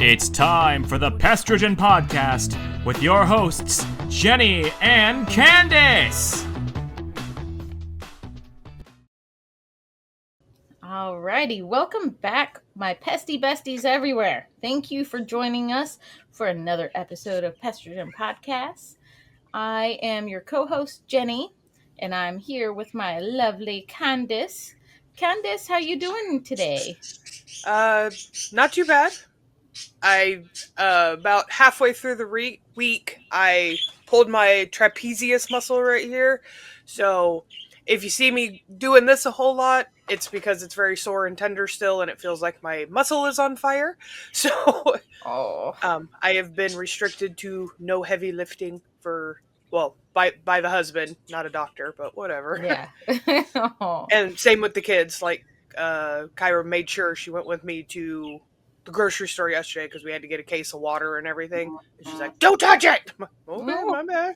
It's time for the Pestrogen Podcast with your hosts, Jenny and Kandyce. Alrighty, welcome back, my pesty besties everywhere. Thank you for joining us for another episode of Pestrogen Podcast. I am your co-host, Jenny, and I'm here with my lovely Kandyce. Kandyce, how you doing today? Not too bad. I, about halfway through the week, I pulled my trapezius muscle right here. So if you see me doing this a whole lot, it's because it's very sore and tender still, and it feels like my muscle is on fire. So, I have been restricted to no heavy lifting by the husband, not a doctor, but whatever. Yeah. And same with the kids. Like, Kyra made sure she went with me to the grocery store yesterday because we had to get a case of water and everything. And she's like, "Don't touch it!" Okay, my bad.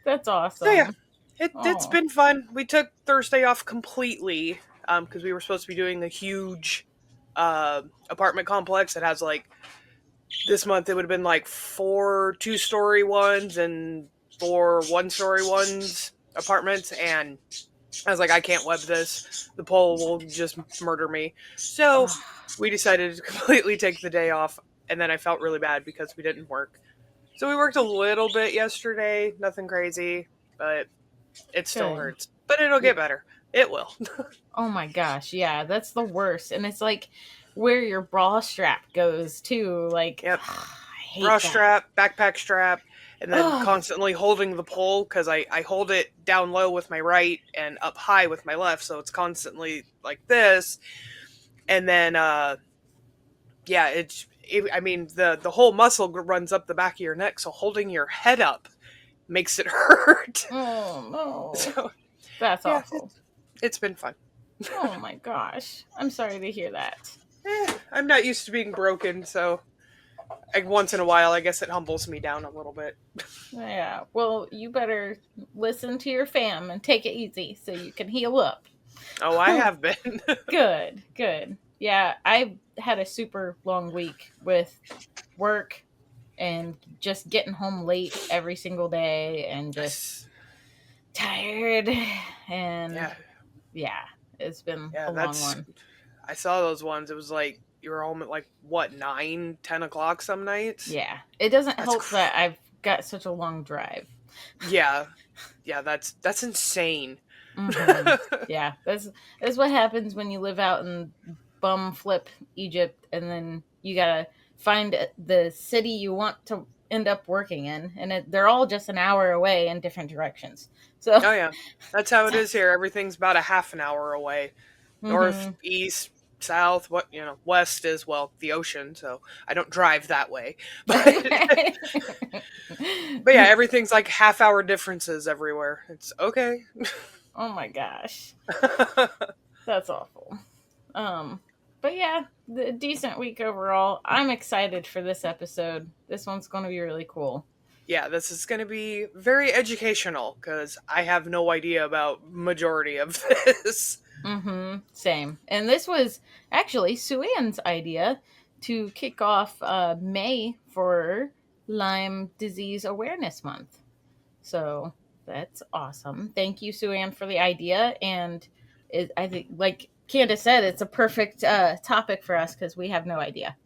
That's awesome. So yeah, it's been fun. We took Thursday off completely because we were supposed to be doing a huge apartment complex that has this month it would have been 4 2-story ones and 4 1-story ones apartments, and I was like, I can't web this. The pole will just murder me. So we decided to completely take the day off, and then I felt really bad because we didn't work. So we worked a little bit yesterday, nothing crazy, but it still hurts. But it'll get better. It will. Oh my gosh, yeah, that's the worst. And it's like where your bra strap goes too. Yep. I hate bra that. strap, backpack strap, and then constantly holding the pole because I hold it down low with my right and up high with my left, so it's constantly like this. And then, the whole muscle runs up the back of your neck, so holding your head up makes it hurt. Oh no, So, that's awful. It's been fun. Oh my gosh, I'm sorry to hear that. I'm not used to being broken, so once in a while, I guess it humbles me down a little bit. Yeah, well, you better listen to your fam and take it easy so you can heal up. Oh, I have been. Good. Yeah, I had a super long week with work and just getting home late every single day and just tired. And yeah, it's been a long one. I saw those ones. It was like you were home at 9, 10 o'clock some nights? Yeah. It doesn't help that I've got such a long drive. Yeah, that's insane. Mm-hmm. Yeah, that's what happens when you live out in bum flip Egypt, and then you gotta find the city you want to end up working in, and they're all just an hour away in different directions. So oh yeah, that's how it is here. Everything's about a half an hour away. North, east, south, west is the ocean, so I don't drive that way. But yeah, everything's like half-hour differences everywhere. It's okay. Oh my gosh. That's awful. But yeah, the decent week overall. I'm excited for this episode. This one's going to be really cool. Yeah, this is going to be very educational because I have no idea about majority of this. Same. And this was actually Sueann's idea to kick off May for Lyme Disease Awareness Month. So that's awesome. Thank you, Sueann, for the idea. And I think, like Kandyce said, it's a perfect topic for us because we have no idea.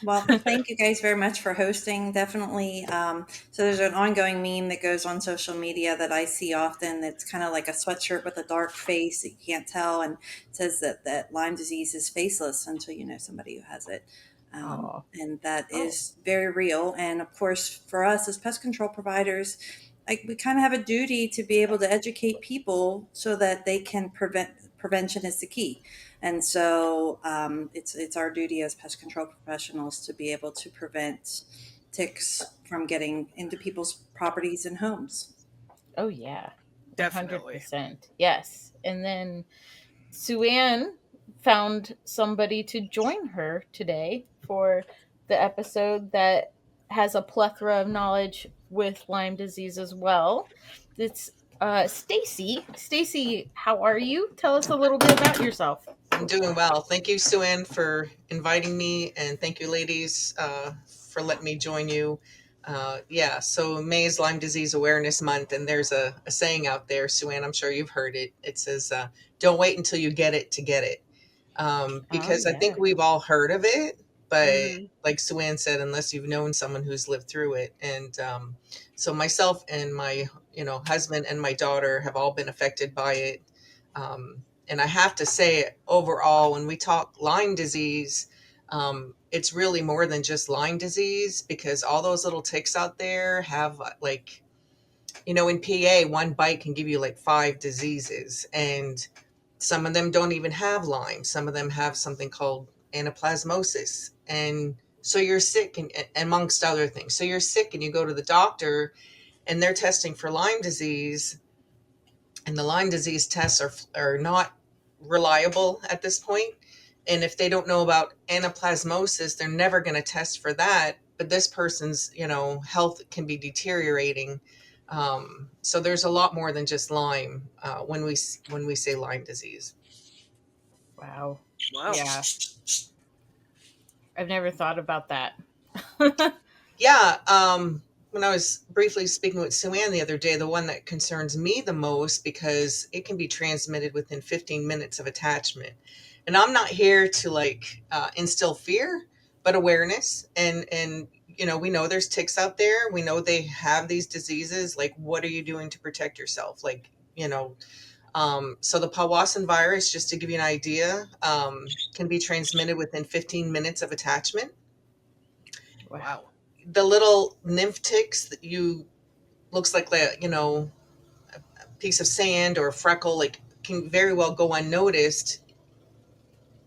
Well, thank you guys very much for hosting. Definitely. So there's an ongoing meme that goes on social media that I see often. It's kind of like a sweatshirt with a dark face that you can't tell, and it says that Lyme disease is faceless until you know somebody who has it. And that is very real. And of course, for us as pest control providers, we kind of have a duty to be able to educate people so that they can prevent. Prevention is the key. And so it's our duty as pest control professionals to be able to prevent ticks from getting into people's properties and homes. Oh, yeah. Definitely. 100%. Yes. And then Sueann found somebody to join her today for the episode that has a plethora of knowledge with Lyme disease as well. It's Stacy. Stacy, how are you? Tell us a little bit about yourself. I'm doing well. Thank you, Sueann, for inviting me, and thank you, ladies, for letting me join you. So May is Lyme Disease Awareness Month, and there's a saying out there, Sueann, I'm sure you've heard it. It says, don't wait until you get it to get it. Because I think we've all heard of it, but like Sueann said, unless you've known someone who's lived through it. And so myself and my, husband and my daughter have all been affected by it. And I have to say, overall, when we talk Lyme disease, it's really more than just Lyme disease, because all those little ticks out there have in PA, one bite can give you like 5 diseases, and some of them don't even have Lyme. Some of them have something called anaplasmosis. And so you're sick, and amongst other things. So you're sick and you go to the doctor and they're testing for Lyme disease, and the Lyme disease tests are not reliable at this point. And if they don't know about anaplasmosis, they're never going to test for that. But this person's, health can be deteriorating. So there's a lot more than just Lyme when we say Lyme disease. Wow. Wow. Yeah. I've never thought about that. Yeah. When I was briefly speaking with Sueann the other day, the one that concerns me the most, because it can be transmitted within 15 minutes of attachment. And I'm not here to instill fear, but awareness. And we know there's ticks out there. We know they have these diseases. Like, what are you doing to protect yourself? So the Powassan virus, just to give you an idea, can be transmitted within 15 minutes of attachment. Wow. The little nymph ticks that looks like a piece of sand or a freckle, can very well go unnoticed.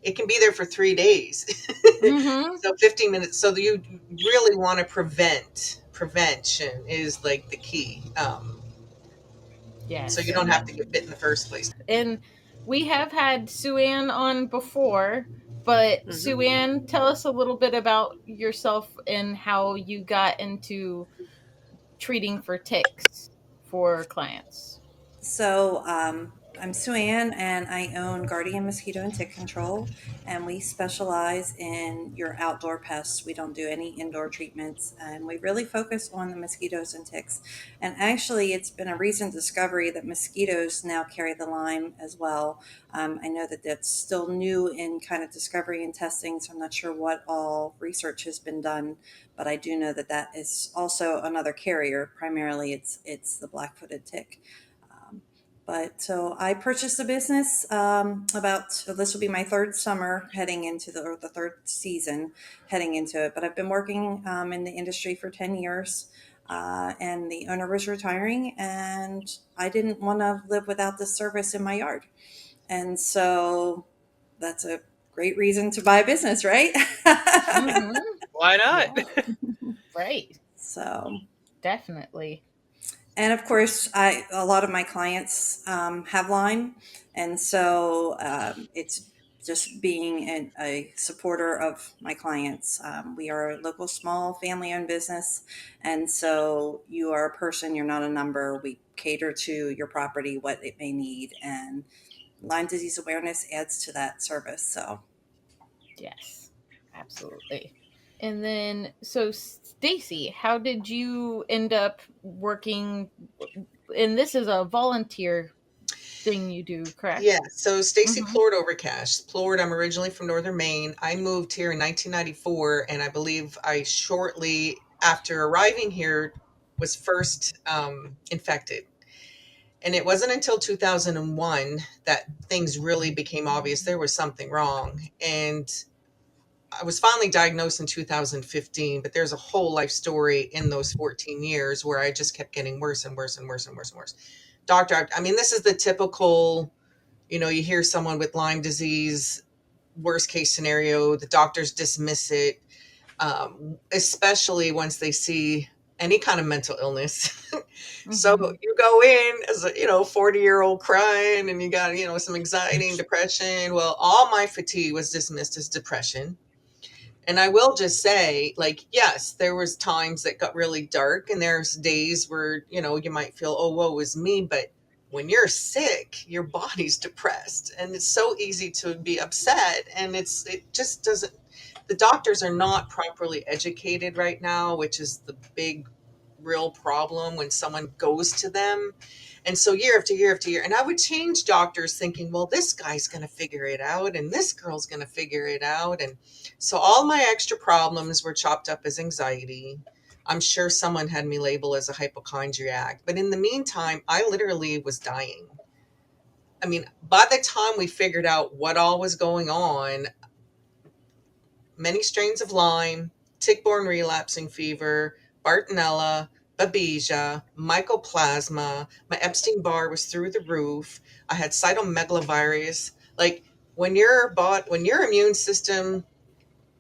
It can be there for 3 days. So 15 minutes. So you really want to prevention is like the key. Yes. So you don't have to get bit in the first place. And we have had Sueann on before, but Sueann, tell us a little bit about yourself and how you got into treating for ticks for clients. So I'm Sueann, and I own Guardian Mosquito and Tick Control, and we specialize in your outdoor pests. We don't do any indoor treatments, and we really focus on the mosquitoes and ticks. And actually, it's been a recent discovery that mosquitoes now carry the Lyme as well. I know that that's still new in kind of discovery and testing, so I'm not sure what all research has been done, but I do know that that is also another carrier. Primarily, it's the black-footed tick. So I purchased the business this will be my 3rd summer heading into the 3rd season heading into it. But I've been working in the industry for 10 years, and the owner was retiring, and I didn't want to live without this service in my yard. And so that's a great reason to buy a business, right? Why not? Yeah. Right. So definitely. And of course, a lot of my clients have Lyme, and so it's just being a supporter of my clients. We are a local, small, family-owned business, and so you are a person. You're not a number. We cater to your property, what it may need, and Lyme disease awareness adds to that service. So, yes, absolutely. And then, so Stacy, how did you end up working? And this is a volunteer thing you do, correct? Yeah. So Stacy Plourd Overcash. Plourd, I'm originally from Northern Maine. I moved here in 1994, and I believe I shortly after arriving here was first infected. And it wasn't until 2001 that things really became obvious. There was something wrong. And I was finally diagnosed in 2015, but there's a whole life story in those 14 years where I just kept getting worse and worse and worse and worse and worse. Doctor, I mean, this is the typical, you hear someone with Lyme disease, worst case scenario, the doctors dismiss it, especially once they see any kind of mental illness. So you go in as a 40-year-old crying, and you got some anxiety and depression. Well, all my fatigue was dismissed as depression. And I will just say, yes, there was times that got really dark, and there's days where you might feel, oh, woe is me, but when you're sick, your body's depressed, and it's so easy to be upset. And it just doesn't, the doctors are not properly educated right now, which is the big real problem when someone goes to them. And so year after year after year, and I would change doctors thinking, well, this guy's going to figure it out and this girl's going to figure it out. And so all my extra problems were chopped up as anxiety. I'm sure someone had me labeled as a hypochondriac, but in the meantime, I literally was dying. I mean, by the time we figured out what all was going on, many strains of Lyme, tick-borne relapsing fever, Bartonella, Babesia, Mycoplasma, my Epstein-Barr was through the roof. I had cytomegalovirus. Like when your immune system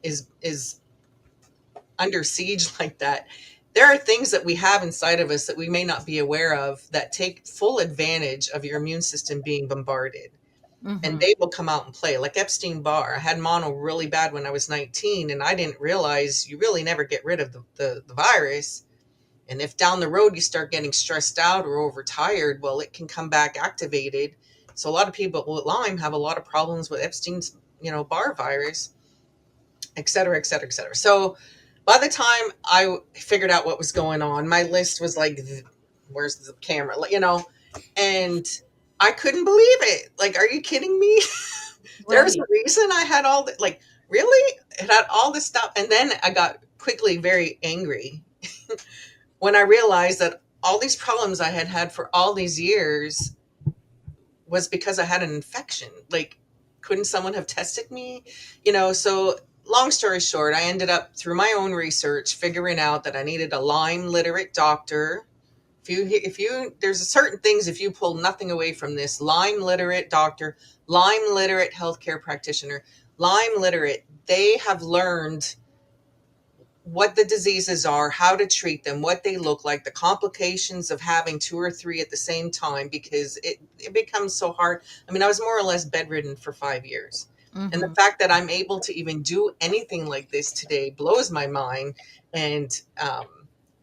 is under siege like that, there are things that we have inside of us that we may not be aware of that take full advantage of your immune system being bombarded. And they will come out and play. Like Epstein-Barr. I had mono really bad when I was 19, and I didn't realize you really never get rid of the virus. And if down the road you start getting stressed out or overtired, well, it can come back activated. So a lot of people with Lyme have a lot of problems with Epstein's, Barr virus, et cetera, et cetera, et cetera. So by the time I figured out what was going on, my list was like, where's the camera? And I couldn't believe it. Like, are you kidding me? There's a reason I had all that. Like, really? It had all this stuff. And then I got quickly very angry when I realized that all these problems I had had for all these years was because I had an infection. Like, couldn't someone have tested me? So long story short, I ended up through my own research figuring out that I needed a Lyme Literate doctor. There's certain things, if you pull nothing away from this: Lyme Literate doctor, Lyme Literate healthcare practitioner, Lyme Literate, they have learned what the diseases are, how to treat them, what they look like, the complications of having 2 or 3 at the same time, because it becomes so hard. I mean, I was more or less bedridden for 5 years. And the fact that I'm able to even do anything like this today blows my mind. And,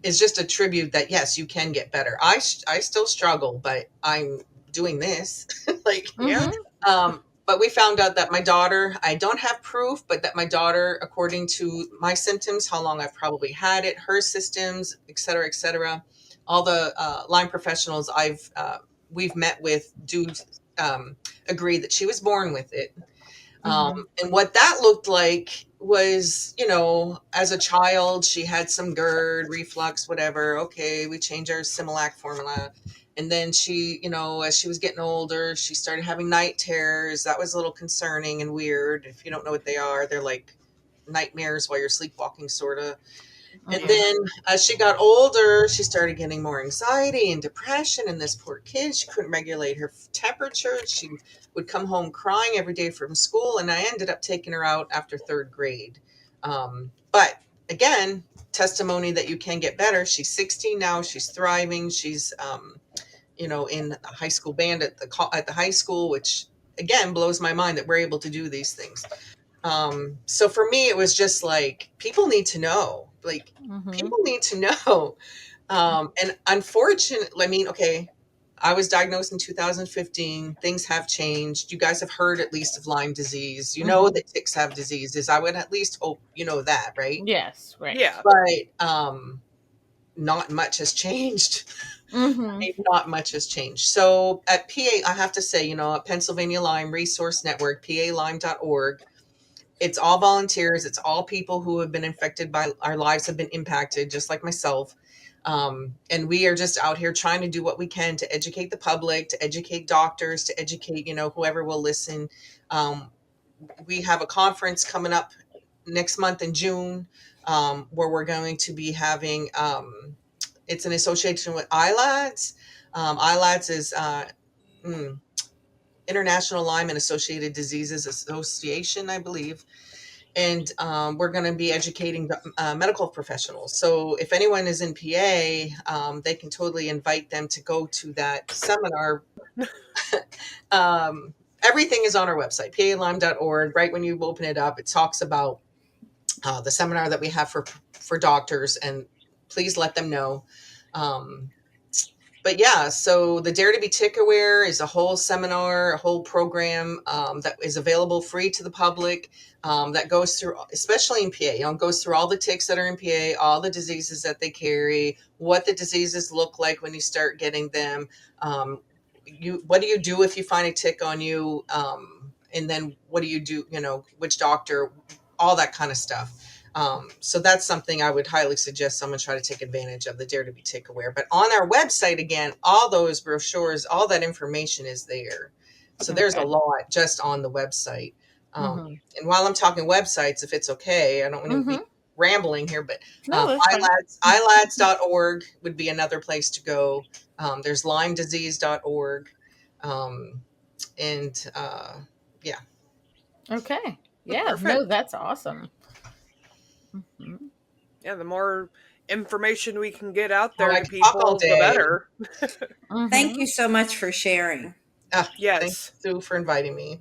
is just a tribute that, yes, you can get better. I still struggle, but I'm doing this. But we found out that my daughter, I don't have proof, but that my daughter, according to my symptoms, how long I've probably had it, her systems, et cetera, all the Lyme professionals we've met with do agree that she was born with it. And what that looked like was, as a child, she had some GERD, reflux, whatever. Okay, we changed our Similac formula. And then she, as she was getting older, she started having night terrors. That was a little concerning and weird. If you don't know what they are, they're like nightmares while you're sleepwalking, sort of. And then as she got older, she started getting more anxiety and depression. And this poor kid, she couldn't regulate her temperature. She would come home crying every day from school. And I ended up taking her out after 3rd grade. But again, testimony that you can get better. She's 16 now. She's thriving. She's, in a high school band at the high school, which again blows my mind that we're able to do these things. So for me, it was just like, people need to know. Like, people need to know. And unfortunately, I mean, okay, I was diagnosed in 2015. Things have changed. You guys have heard at least of Lyme disease. You know that ticks have diseases. I would at least hope you know that, right? Yes, right. Yeah. But not much has changed. Not much has changed. So at PA, I have to say, at Pennsylvania Lyme Resource Network, PALyme.org, it's all volunteers. It's all people who have been infected by, our lives have been impacted, just like myself. And we are just out here trying to do what we can to educate the public, to educate doctors, to educate, whoever will listen. We have a conference coming up next month in June, where we're going to be having, it's an association with ILADS. ILADS is International Lyme and Associated Diseases Association, I believe. And we're going to be educating medical professionals. So if anyone is in PA, they can totally invite them to go to that seminar. Everything is on our website, palyme.org. Right when you open it up, it talks about the seminar that we have for doctors, and please let them know. But yeah, so the Dare to be Tick Aware is a whole seminar, a whole program that is available free to the public, that goes through, especially in PA, goes through all the ticks that are in PA, all the diseases that they carry, what the diseases look like when you start getting them. What do you do if you find a tick on you? And then what do you do, which doctor, all that kind of stuff. So that's something I would highly suggest someone try to take advantage of, the Dare to be Tick Aware. But on our website, again, all those brochures, all that information is there. So there's a lot just on the website. And while I'm talking websites, if it's okay, I don't want to be rambling here, but No, that's fine. ilads.org would be another place to go. There's LymeDisease.org. Yeah. Okay. Yeah, Perfect. no, that's awesome. Yeah, the more information we can get out there I to could talk all people, the day. better. Thank you so much for sharing. Yes. Thanks, Sue, for inviting me.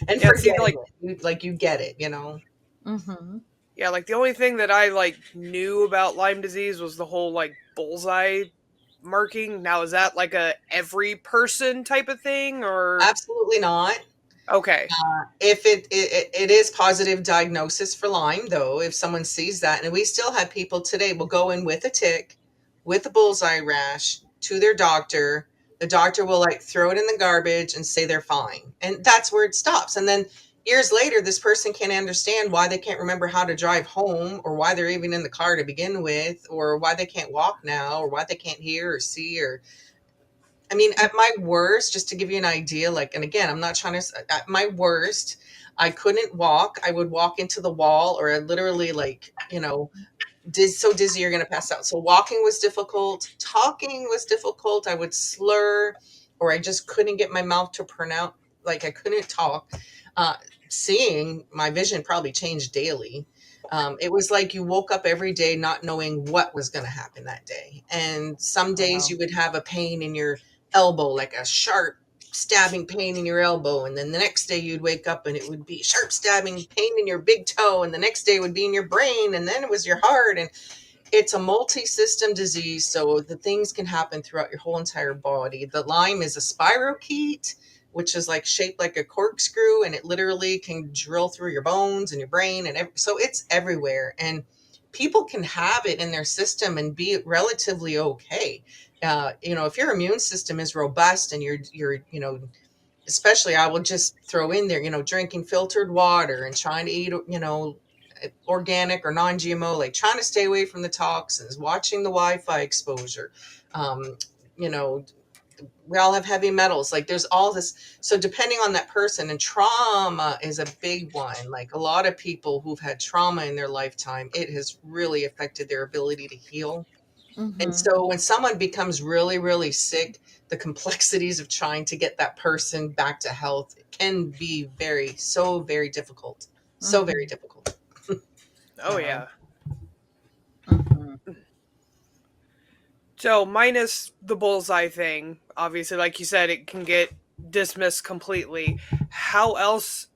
And Yeah, for see, getting it. You get it, Yeah, like the only thing that I knew about Lyme disease was the whole bullseye marking. Now, is that like a every person type of thing, or? Absolutely not. Okay. If it is positive diagnosis for Lyme, though, if someone sees that, and we still have people today will go in with a tick, with a bullseye rash to their doctor. The doctor will throw it in the garbage and say they're fine. And that's where it stops. And then years later, this person can't understand why they can't remember how to drive home, or why they're even in the car to begin with, or why they can't walk now, or why they can't hear or see, or I mean, at my worst, just to give you an idea, and again, I'm not trying to, at my worst, I couldn't walk. I would walk into the wall, or I literally so dizzy you're going to pass out. So walking was difficult. Talking was difficult. I would slur, or I just couldn't get my mouth to pronounce, I couldn't talk. Seeing, my vision probably changed daily. It was like you woke up every day not knowing what was going to happen that day. And some days you would have a pain in your elbow, like a sharp stabbing pain in your elbow. And then the next day you'd wake up and it would be sharp stabbing pain in your big toe. And the next day would be in your brain. And then it was your heart. And it's a multi-system disease. So the things can happen throughout your whole entire body. The Lyme is a spirochete, which is shaped like a corkscrew, and it literally can drill through your bones and your brain. And so it's everywhere. And people can have it in their system and be relatively okay. If your immune system is robust and you're especially, I will just throw in there, drinking filtered water and trying to eat, organic or non-GMO, trying to stay away from the toxins, watching the Wi-Fi exposure. We all have heavy metals. There's all this. So depending on that person, and trauma is a big one. A lot of people who've had trauma in their lifetime, it has really affected their ability to heal. And so when someone becomes really, really sick, the complexities of trying to get that person back to health can be so very difficult. So very difficult. Oh, yeah. So minus the bullseye thing, obviously, like you said, it can get dismissed completely. How else,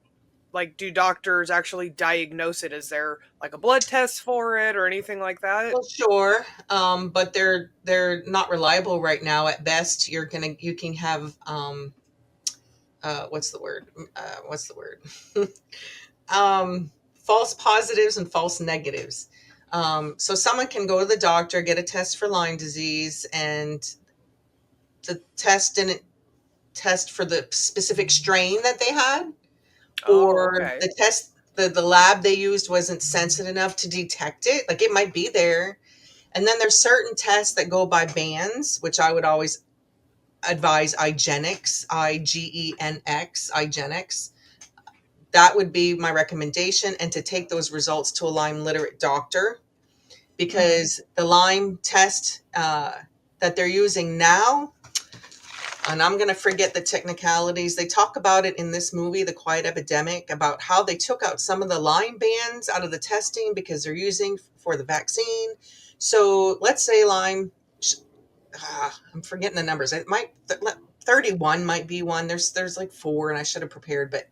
do doctors actually diagnose it? Is there a blood test for it or anything like that? Well, sure, but they're not reliable right now. At best, you can have what's the word? False positives and false negatives. So someone can go to the doctor, get a test for Lyme disease, and the test didn't test for the specific strain that they had, or the test, the lab they used wasn't sensitive enough to detect it. It might be there. And then there's certain tests that go by bands, which I would always advise IGeneX, IGENX, IGeneX. That would be my recommendation, and to take those results to a Lyme Literate doctor, because the Lyme test that they're using now, and I'm going to forget the technicalities. They talk about it in this movie, The Quiet Epidemic, about how they took out some of the Lyme bands out of the testing because they're using for the vaccine. So let's say Lyme, I'm forgetting the numbers. It might 31 might be one. There's 4, and I should have prepared, but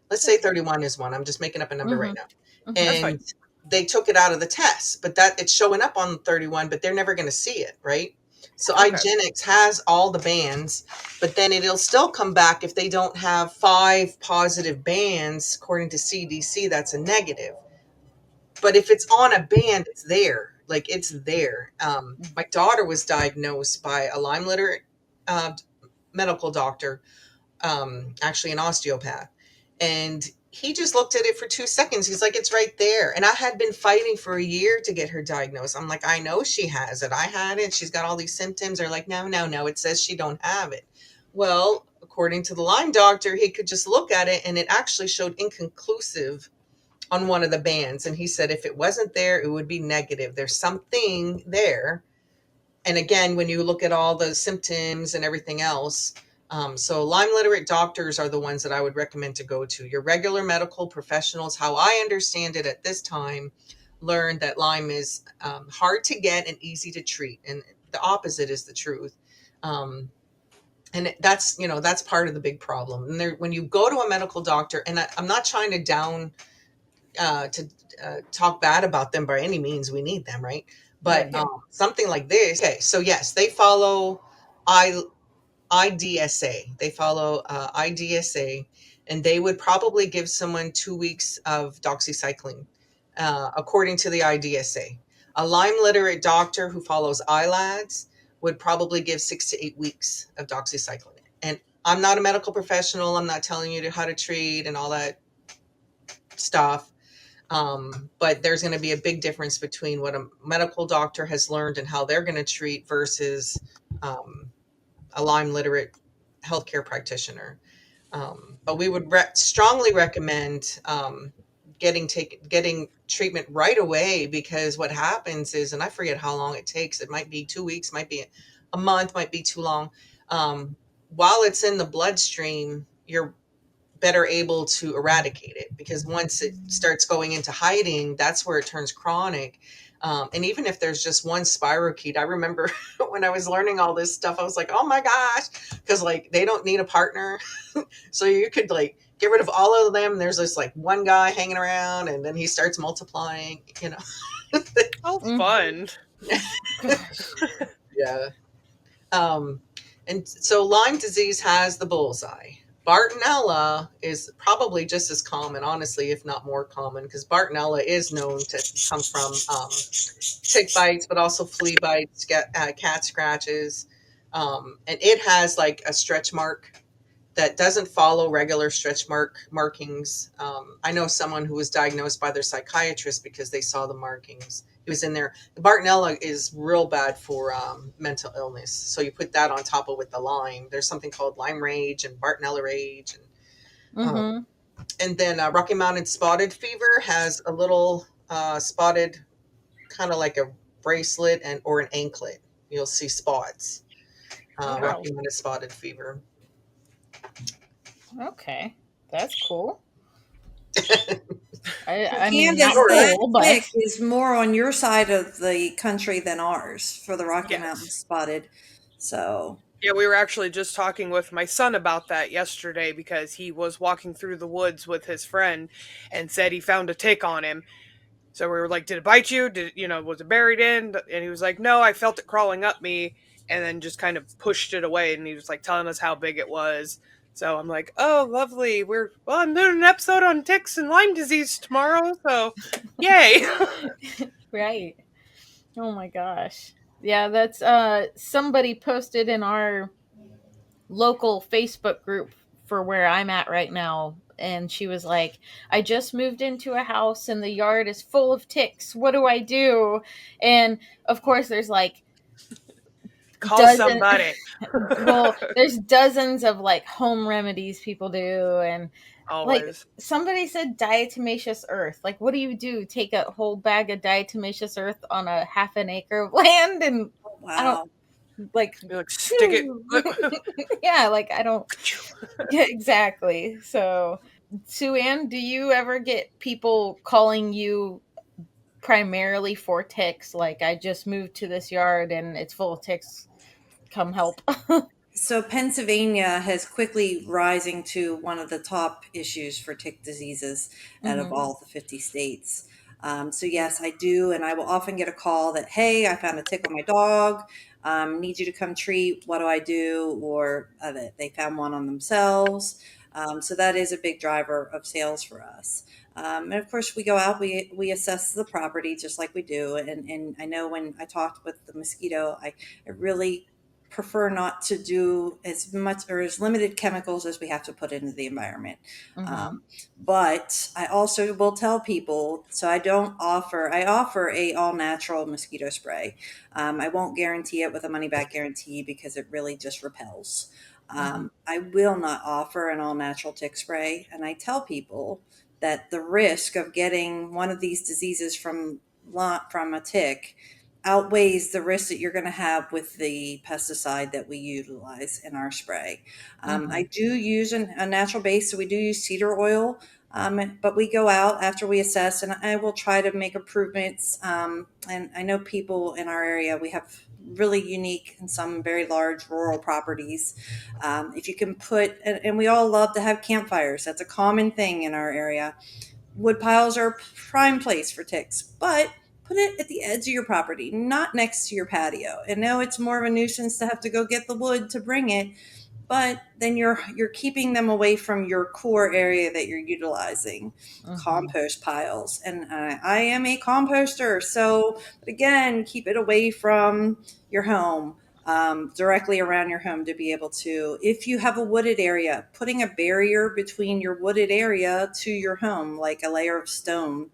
let's say 31 is one. I'm just making up a number right now. And they took it out of the test, but that it's showing up on 31, but they're never going to see it, right? So Okay. IGeneX has all the bands, but then it'll still come back if they don't have 5 positive bands. According to CDC, that's a negative. But if it's on a band, it's there. Like, it's there. My daughter was diagnosed by a Lyme Literate medical doctor, actually an osteopath. And he just looked at it for 2 seconds. He's like, it's right there. And I had been fighting for a year to get her diagnosed. I'm like, I know she has it. I had it. She's got all these symptoms. They're like, no, no, no. It says she don't have it. Well, according to the Lyme doctor, he could just look at it and it actually showed inconclusive on one of the bands. And he said, if it wasn't there, it would be negative. There's something there. And again, when you look at all the symptoms and everything else, so Lyme Literate doctors are the ones that I would recommend to go to. Your regular medical professionals, how I understand it at this time, learned that Lyme is hard to get and easy to treat. And the opposite is the truth. And that's, that's part of the big problem. And when you go to a medical doctor, and I'm not trying to talk bad about them by any means. We need them, right? But Right. something like this. Okay, so yes, they follow IDSA. They follow IDSA, and they would probably give someone 2 weeks of doxycycline, according to the IDSA. A Lyme Literate doctor who follows ILADS would probably give 6 to 8 weeks of doxycycline. And I'm not a medical professional. I'm not telling you how to treat and all that stuff. But there's going to be a big difference between what a medical doctor has learned and how they're going to treat versus a Lyme Literate healthcare practitioner. But we would strongly recommend getting treatment right away, because what happens is, and I forget how long it takes, it might be 2 weeks, might be a month, might be too long. While it's in the bloodstream, you're better able to eradicate it, because once it starts going into hiding, that's where it turns chronic. And even if there's just one spirochete, I remember when I was learning all this stuff, I was like, oh my gosh, because like they don't need a partner. So you could like get rid of all of them. There's just like one guy hanging around, and then he starts multiplying, Oh, fun. Yeah. And so Lyme disease has the bullseye. Bartonella is probably just as common, honestly, if not more common, because Bartonella is known to come from tick bites, but also flea bites, cat scratches. And it has like a stretch mark that doesn't follow regular stretch markings. I know someone who was diagnosed by their psychiatrist because they saw the markings. He was in there. The Bartonella is real bad for mental illness. So you put that on top of with the Lyme. There's something called Lyme rage and Bartonella rage. And then Rocky Mountain spotted fever has a little spotted, kind of like a bracelet or an anklet. You'll see spots. Wow. Rocky Mountain spotted fever. Okay, that's cool. I mean, Kandyce, not that cool, but tick is more on your side of the country than ours for the Rocky Yes. Mountain spotted. So Yeah, we were actually just talking with my son about that yesterday, because he was walking through the woods with his friend and said he found a tick on him. So we were like, did it bite you? Was it buried in? And he was like, no, I felt it crawling up me, and then just kind of pushed it away. And he was like telling us how big it was. So I'm like, oh, lovely. I'm doing an episode on ticks and Lyme disease tomorrow. So yay. right. Oh my gosh. Yeah, that's somebody posted in our local Facebook group for where I'm at right now, and she was like, I just moved into a house and the yard is full of ticks. What do I do? And of course there's like Call somebody. well, there's dozens of like home remedies people do, and Always. like somebody said diatomaceous earth. Like, what do you do? Take a whole bag of diatomaceous earth on a half an acre of land? And I don't like stick it. yeah, like I don't. Yeah, exactly. So, Sueann, do you ever get people calling you primarily for ticks? Like, I just moved to this yard and it's full of ticks. Come help. So Pennsylvania has quickly rising to one of the top issues for tick diseases out of all the 50 states. So yes, I do. And I will often get a call that, hey, I found a tick on my dog. need you to come treat. What do I do? Or they found one on themselves. So that is a big driver of sales for us. And of course, we go out, we assess the property just like we do. And I know when I talked with the mosquito, I really prefer not to do as much or as limited chemicals as we have to put into the environment. But I also will tell people, so I offer a all natural mosquito spray. I won't guarantee it with a money back guarantee because it really just repels. I will not offer an all natural tick spray. And I tell people that the risk of getting one of these diseases from a tick outweighs the risk that you're going to have with the pesticide that we utilize in our spray. I do use a natural base, so we do use cedar oil, but we go out after we assess, and I will try to make improvements. And I know people in our area, we have really unique and some very large rural properties. If you can and we all love to have campfires. That's a common thing in our area. Wood piles are a prime place for ticks, but put it at the edge of your property, not next to your patio. And no, it's more of a nuisance to have to go get the wood to bring it, but then you're keeping them away from your core area that you're utilizing. Compost piles, and I am a composter, so but again, keep it away from your home, directly around your home, to be able to, if you have a wooded area, putting a barrier between your wooded area to your home, like a layer of stone,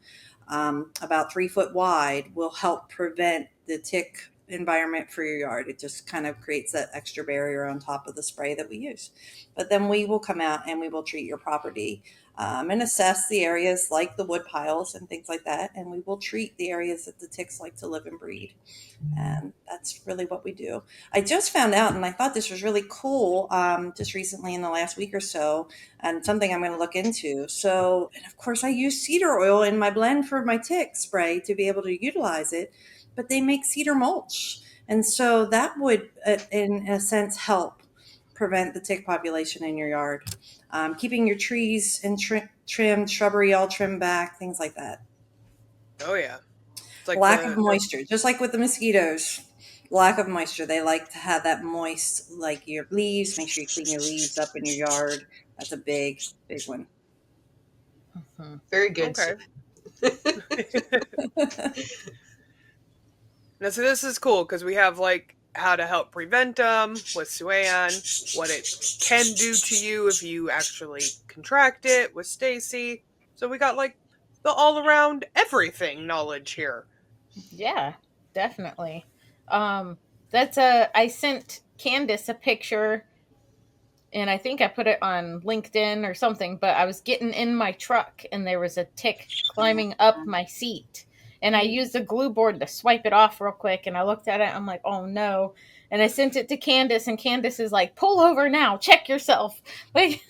about 3 foot wide, will help prevent the tick environment for your yard. It just kind of creates that extra barrier on top of the spray that we use. But then we will come out and we will treat your property, and assess the areas like the wood piles and things like that. And we will treat the areas that the ticks like to live and breed. And that's really what we do. I just found out, and I thought this was really cool, just recently in the last week or so, and something I'm going to look into. So, and of course, I use cedar oil in my blend for my tick spray to be able to utilize it, but they make cedar mulch. And so that would, in a sense, help prevent the tick population in your yard. Keeping your trees and trimmed, shrubbery all trimmed back, things like that. Oh yeah. It's like lack of moisture, just like with the mosquitoes. Lack of moisture. They like to have that moist, like your leaves. Make sure you clean your leaves up in your yard. That's a big, big one. Very good. Okay. Now, so this is cool because we have like how to help prevent them with Sueann, what it can do to you if you actually contract it with Stacy. So we got like the all around everything knowledge here. Yeah, definitely. I sent Kandyce a picture, and I think I put it on LinkedIn or something, but I was getting in my truck and there was a tick climbing up my seat. And I used a glue board to swipe it off real quick. And I looked at it. I'm like, oh no. And I sent it to Kandyce. And Kandyce is like, pull over now. Check yourself. Like,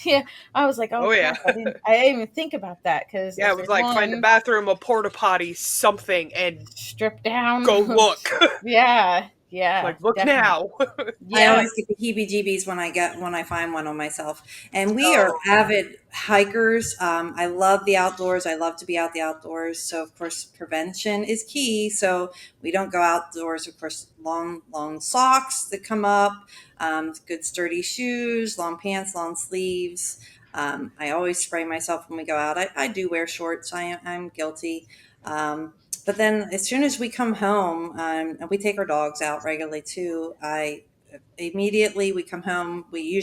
yeah. I was like, oh yeah. I didn't even think about that. Because yeah, it was like find a bathroom, a porta potty, something, and strip down. Go look. Yeah. Yeah. Like, look definitely. now. I always get the heebie-jeebies when I find one on myself. And we are avid hikers. I love the outdoors. I love to be out the outdoors. So of course, prevention is key. So we don't go outdoors. Of course, long socks that come up, good sturdy shoes, long pants, long sleeves. I always spray myself when we go out. I do wear shorts. I'm guilty. But then as soon as we come home, and we take our dogs out regularly too, immediately we come home, we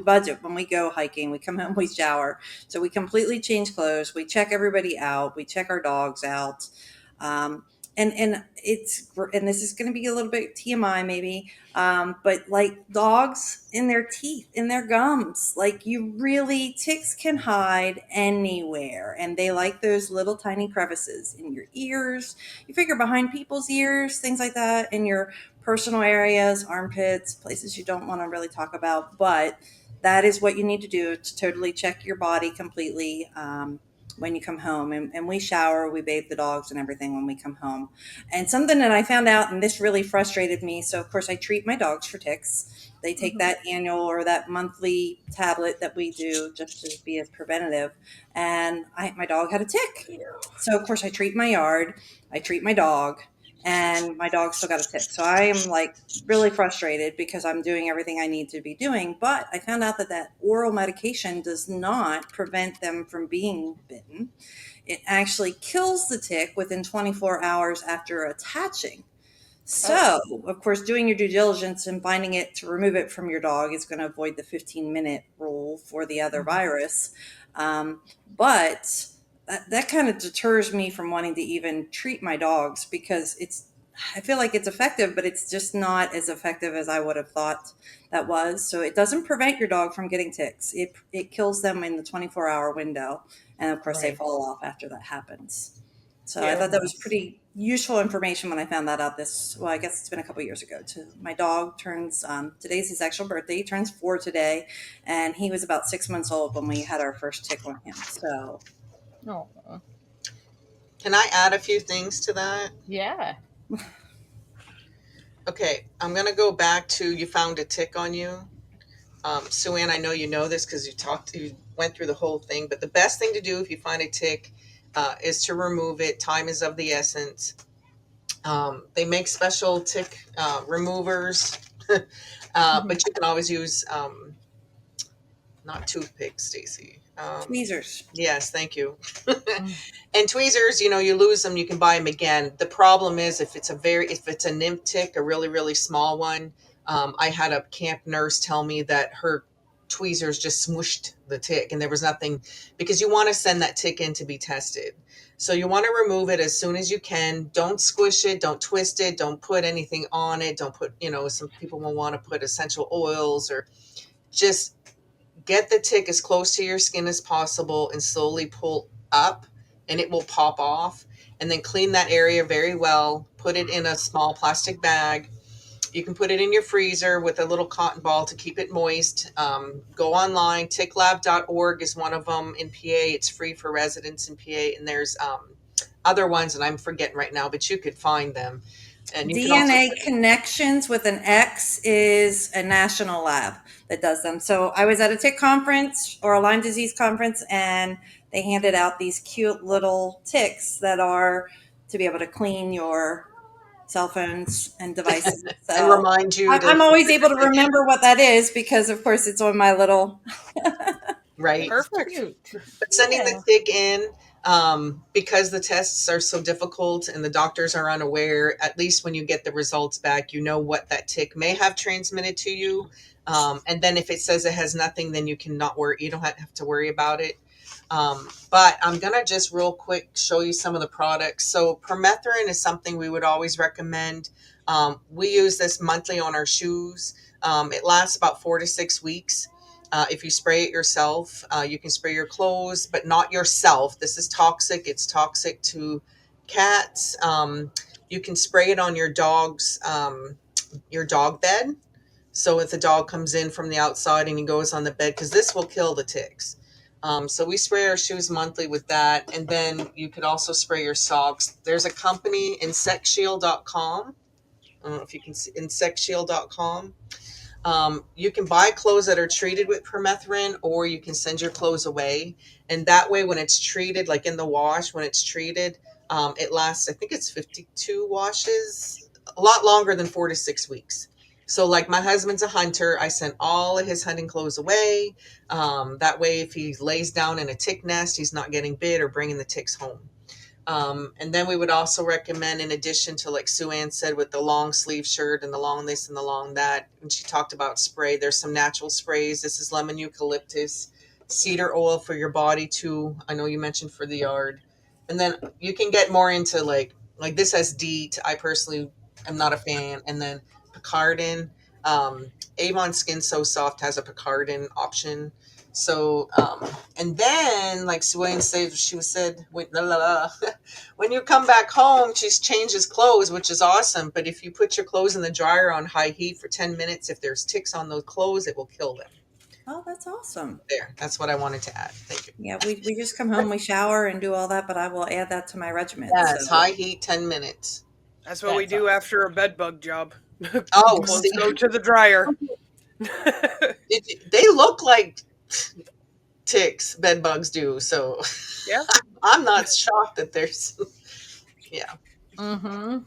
budget when we go hiking, we come home, we shower. So we completely change clothes. We check everybody out. We check our dogs out. And this is going to be a little bit TMI maybe, but like dogs in their teeth, in their gums, like ticks can hide anywhere, and they like those little tiny crevices in your ears. You figure behind people's ears, things like that, in your personal areas, armpits, places you don't want to really talk about, but that is what you need to do to totally check your body completely. When you come home, and we shower, we bathe the dogs and everything when we come home. And something that I found out, and this really frustrated me. So of course I treat my dogs for ticks. They take that annual or that monthly tablet that we do just to be as preventative. And my dog had a tick. So of course I treat my yard, I treat my dog, and my dog still got a tick. So I am like really frustrated because I'm doing everything I need to be doing. But I found out that that oral medication does not prevent them from being bitten. It actually kills the tick within 24 hours after attaching. So, of course, doing your due diligence and finding it to remove it from your dog is going to avoid the 15-minute rule for the other virus. But that kind of deters me from wanting to even treat my dogs because I feel like it's effective, but it's just not as effective as I would have thought that was. So it doesn't prevent your dog from getting ticks. It kills them in the 24-hour window. And of course, they fall off after that happens. So I thought that was pretty useful information when I found that out I guess it's been a couple years ago. My dog turns, today's his actual birthday. He turns 4 today. And he was about 6 months old when we had our first tick on him. So. Oh. Can I add a few things to that? Yeah. Okay, I'm going to go back to you found a tick on you. Sueann, I know you know this because you went through the whole thing, but the best thing to do if you find a tick is to remove it. Time is of the essence. They make special tick removers, but you can always use not toothpicks, Stacy. Tweezers. Yes, thank you. And tweezers, you lose them, you can buy them again. The problem is if it's a nymph tick, a really, really small one. I had a camp nurse tell me that her tweezers just smooshed the tick and there was nothing, because you want to send that tick in to be tested. So you want to remove it as soon as you can. Don't squish it, don't twist it, don't put anything on it. Don't put, some people will want to put essential oils, or just get the tick as close to your skin as possible and slowly pull up and it will pop off. And then clean that area very well. Put it in a small plastic bag. You can put it in your freezer with a little cotton ball to keep it moist. Go online. Ticklab.org is one of them in PA. It's free for residents in PA. And there's other ones, and I'm forgetting right now, but you could find them. And you DNA Connections with an X is a national lab that does them. So I was at a tick conference or a Lyme disease conference, and they handed out these cute little ticks that are to be able to clean your cell phones and devices. So and remind you. I'm always able to remember what that is because, of course, it's on my little. Right. Perfect. But sending the tick in, because the tests are so difficult and the doctors are unaware, at least when you get the results back, you know what that tick may have transmitted to you. And then if it says it has nothing, then you cannot worry. You don't have to worry about it. But I'm going to just real quick show you some of the products. So permethrin is something we would always recommend. We use this monthly on our shoes. It lasts about 4 to 6 weeks. If you spray it yourself, you can spray your clothes, but not yourself. This is toxic. It's toxic to cats. You can spray it on your dog bed. So if the dog comes in from the outside and he goes on the bed, because this will kill the ticks. So we spray our shoes monthly with that. And then you could also spray your socks. There's a company, insectshield.com. I don't know if you can see insectshield.com. You can buy clothes that are treated with permethrin, or you can send your clothes away. And that way, when it's treated, like in the wash, when it's treated, it lasts, I think it's 52 washes, a lot longer than 4 to 6 weeks. So like my husband's a hunter. I sent all of his hunting clothes away. That way, if he lays down in a tick nest, he's not getting bit or bringing the ticks home. And then we would also recommend, in addition to, like Sueann said, with the long sleeve shirt and the long this and the long that, and she talked about spray, there's some natural sprays. This is lemon eucalyptus, cedar oil for your body too. I know you mentioned for the yard. And then you can get more into like this has DEET. I personally am not a fan. And then Picardin. Avon Skin So Soft has a Picardin option. So, and then, like Sueann said, when you come back home, she changes clothes, which is awesome. But if you put your clothes in the dryer on high heat for 10 minutes, if there's ticks on those clothes, it will kill them. Oh, that's awesome. There, that's what I wanted to add. Thank you. Yeah, we just come home, we shower and do all that, but I will add that to my regimen. Yes, high heat, 10 minutes. That's what we do after a bed bug job. Oh, Clothes go to the dryer. They look like ticks, bed bugs do. So yeah, I'm not shocked that there's, yeah. Mm-hmm.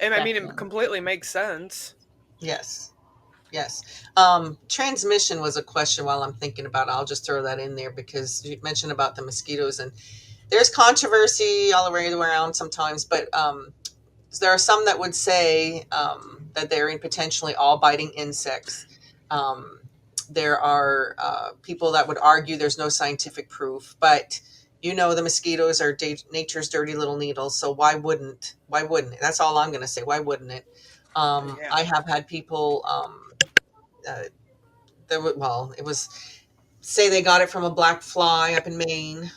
And I mean, it Definitely. completely makes sense. Yes. Yes. Transmission was a question while I'm thinking about it. I'll just throw that in there because you mentioned about the mosquitoes, and there's controversy all around sometimes, but there are some that would say that they're in potentially all biting insects. There are people that would argue there's no scientific proof, but the mosquitoes are nature's dirty little needles. So why wouldn't it? That's all I'm going to say. Why wouldn't it? Yeah. I have had people, it was say they got it from a black fly up in Maine.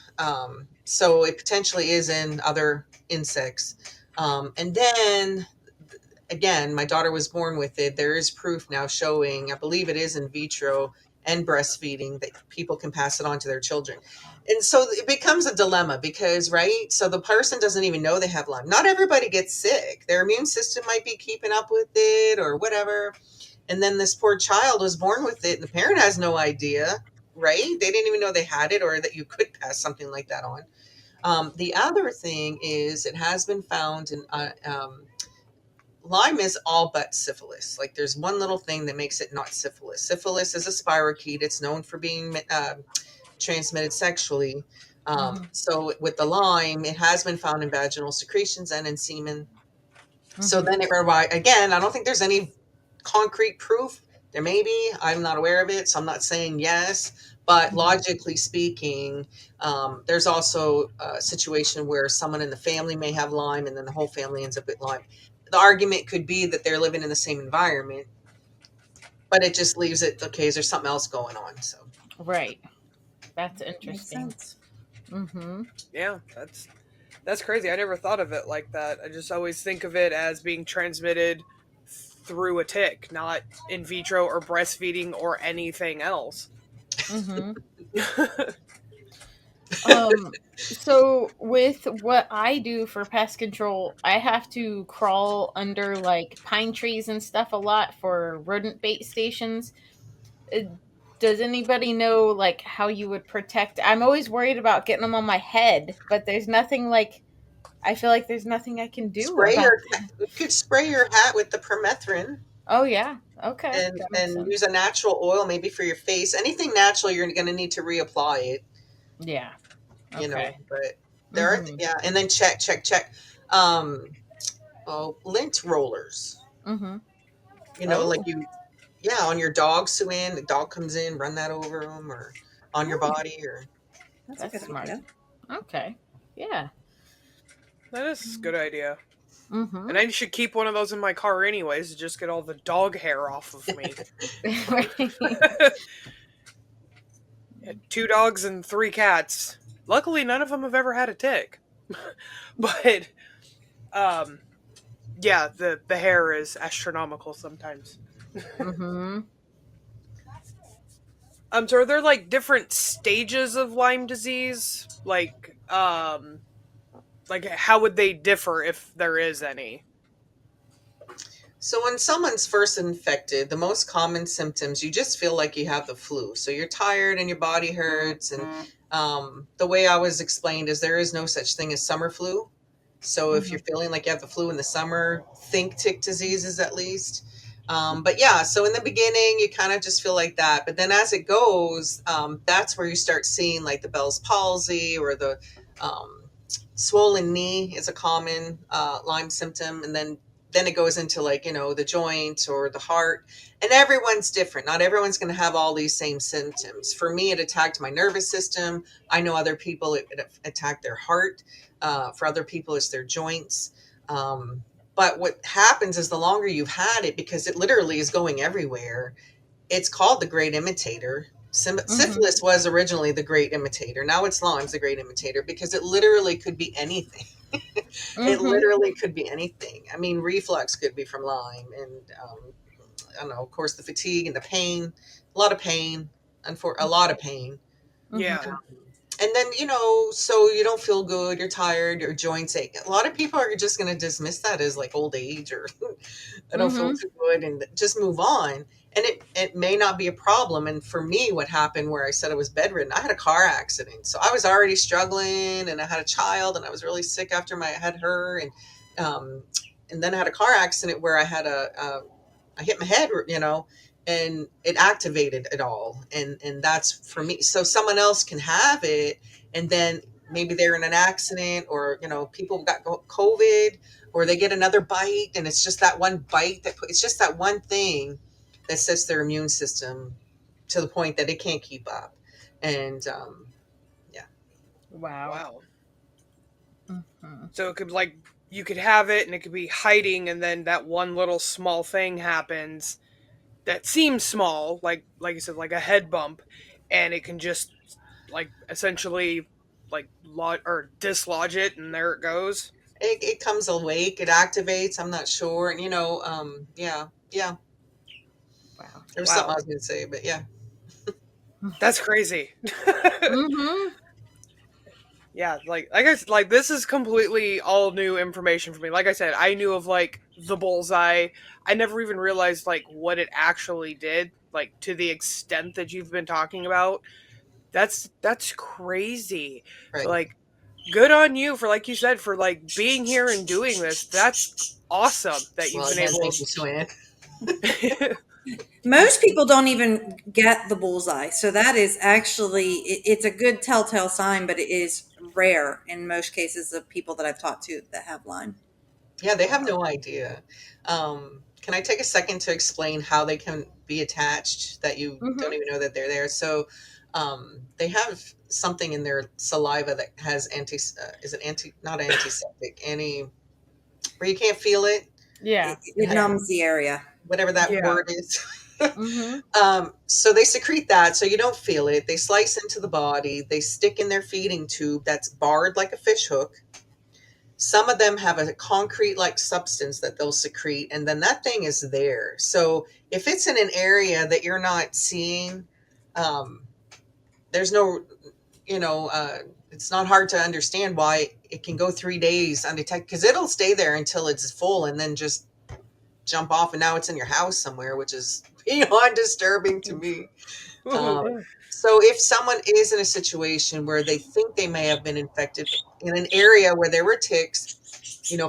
So it potentially is in other insects. And then again, my daughter was born with it. There is proof now showing, I believe it is in vitro and breastfeeding, that people can pass it on to their children. And so it becomes a dilemma because, right? So the person doesn't even know they have Lyme. Not everybody gets sick. Their immune system might be keeping up with it or whatever. And then this poor child was born with it and the parent has no idea, right? They didn't even know they had it or that you could pass something like that on. The other thing is it has been found in Lyme is all but syphilis. Like there's one little thing that makes it not syphilis. Syphilis is a spirochete. It's known for being transmitted sexually. So with the Lyme, it has been found in vaginal secretions and in semen. So then again, I don't think there's any concrete proof. There may be. I'm not aware of it, so I'm not saying yes. But logically speaking, there's also a situation where someone in the family may have Lyme and then the whole family ends up with Lyme. The argument could be that they're living in the same environment, but it just leaves it, okay, is there something else going on? So Right. That's Makes interesting. sense. Yeah, that's crazy. I never thought of it like that. I just always think of it as being transmitted through a tick, not in vitro or breastfeeding or anything else. So with what I do for pest control, I have to crawl under like pine trees and stuff a lot for rodent bait stations. Does anybody know like how you would protect? I'm always worried about getting them on my head, but there's nothing like I feel like there's nothing I can do about that. you could spray your hat with the permethrin Oh yeah. Okay. and That makes sense. use a natural oil maybe for your face. Anything natural, you're going to need to reapply it. Yeah. You know, Okay. but there are, and then check. Lint rollers. Like on your dog, Sueann, the dog comes in, run that over them or on your body or. That's smart. Okay. Yeah. That is a good idea. And I should keep one of those in my car anyways to just get all the dog hair off of me. 2 dogs and 3 cats. Luckily, none of them have ever had a tick. But, yeah, the hair is astronomical sometimes. So are there like different stages of Lyme disease? Like how would they differ if there is any? So when someone's first infected, the most common symptoms, you just feel like you have the flu. So you're tired and your body hurts. And the way I was explained is there is no such thing as summer flu. So if you're feeling like you have the flu in the summer, think tick diseases at least. But yeah, so in the beginning, you kind of just feel like that. But then as it goes, that's where you start seeing like the Bell's palsy or the swollen knee is a common Lyme symptom. And then it goes into like, the joint or the heart. And everyone's different. Not everyone's going to have all these same symptoms. For me, it attacked my nervous system. I know other people, it attacked their heart. For other people, it's their joints. But what happens is the longer you've had it, because it literally is going everywhere, it's called the great imitator. Syphilis was originally the great imitator. Now it's Lyme's the great imitator because it literally could be anything. It literally could be anything. I mean, reflux could be from Lyme, and I don't know, of course, the fatigue and the pain, a lot of pain, a lot of pain. Yeah. And then, so you don't feel good, you're tired, your joints ache. A lot of people are just going to dismiss that as like old age or I don't feel too good and just move on. And it may not be a problem. And for me, what happened where I said I was bedridden, I had a car accident. So I was already struggling and I had a child and I was really sick after I had her. And and then I had a car accident where I had I hit my head, and it activated it all. And that's for me. So someone else can have it, and then maybe they're in an accident, or, people got COVID, or they get another bite, and it's just that one bite it's just that one thing that sets their immune system to the point that it can't keep up. And, yeah. Wow. Wow. Mhm. So it could you could have it and it could be hiding, and then that one little small thing happens that seems small, like you said, like a head bump, and it can just essentially or dislodge it, and there it goes. It comes awake, it activates, I'm not sure. And, yeah. Wow. There's Wow. something I was going to say, but yeah. That's crazy. Mm-hmm. Yeah, this is completely all new information for me. Like I said, I knew of the bullseye. I never even realized what it actually did, to the extent that you've been talking about. That's crazy. So Right. good on you for, like you said, for being here and doing this. That's awesome that you've Well, been again, able thank you, Sueann. Most people don't even get the bullseye. So that is actually, it's a good telltale sign, but it is rare in most cases of people that I've talked to that have Lyme. Yeah, they have no idea. Can I take a second to explain how they can be attached that you don't even know that they're there? So they have something in their saliva that has not antiseptic, where you can't feel it. Yeah. It numbs the area. Whatever that Yeah. word is. Mm-hmm. So they secrete that so you don't feel it. They slice into the body. They stick in their feeding tube that's barred like a fish hook. Some of them have a concrete like substance that they'll secrete, and then that thing is there. So if it's in an area that you're not seeing, there's no, it's not hard to understand why it can go 3 days undetected, because it'll stay there until it's full and then just jump off, and now it's in your house somewhere, which is beyond disturbing to me. So if someone is in a situation where they think they may have been infected in an area where there were ticks,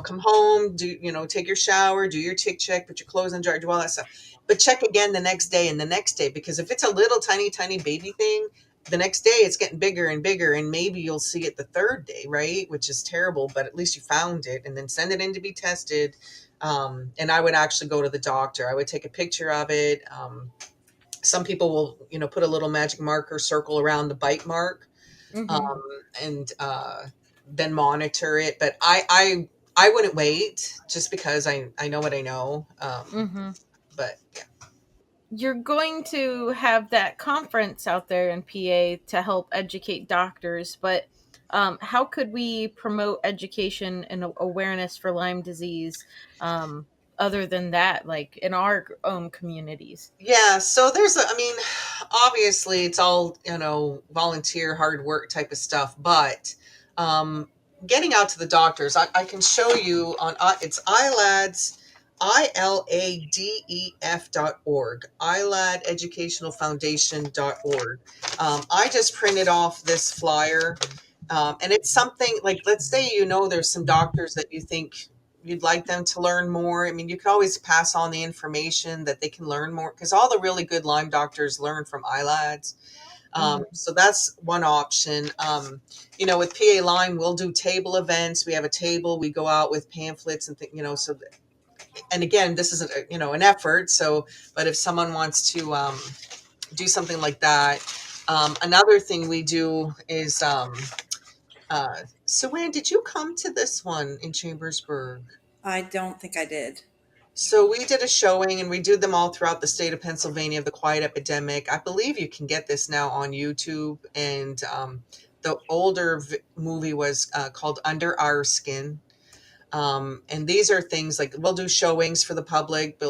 come home, take your shower, do your tick check, put your clothes in dry, do all that stuff. But check again the next day and the next day, because if it's a little tiny, tiny baby thing, the next day it's getting bigger and bigger, and maybe you'll see it the third day, right? Which is terrible, but at least you found it, and then send it in to be tested. And I would actually go to the doctor. I would take a picture of it. Some people will, put a little magic marker circle around the bite mark, and then monitor it. But I wouldn't wait, just because I know what I know. But yeah. You're going to have that conference out there in PA to help educate doctors, but how could we promote education and awareness for Lyme disease other than that, like in our own communities? Yeah, so obviously it's all, volunteer hard work type of stuff, but getting out to the doctors, I can show you on it's ILADS, ILADEF.org, ILADeducationalfoundation.org. I just printed off this flyer, and it's something like, let's say, there's some doctors that you think you'd like them to learn more. I mean, you can always pass on the information that they can learn more, because all the really good Lyme doctors learn from ILADS. So that's one option. With PA Lyme, we'll do table events. We have a table. We go out with pamphlets and and again, this is an effort. So, but if someone wants to do something like that, another thing we do is Sueann, did you come to this one in Chambersburg? I don't think I did. So we did a showing, and we do them all throughout the state of Pennsylvania, of the quiet epidemic. I believe you can get this now on YouTube. And the older movie was called Under Our Skin. And these are things like, we'll do showings for the public,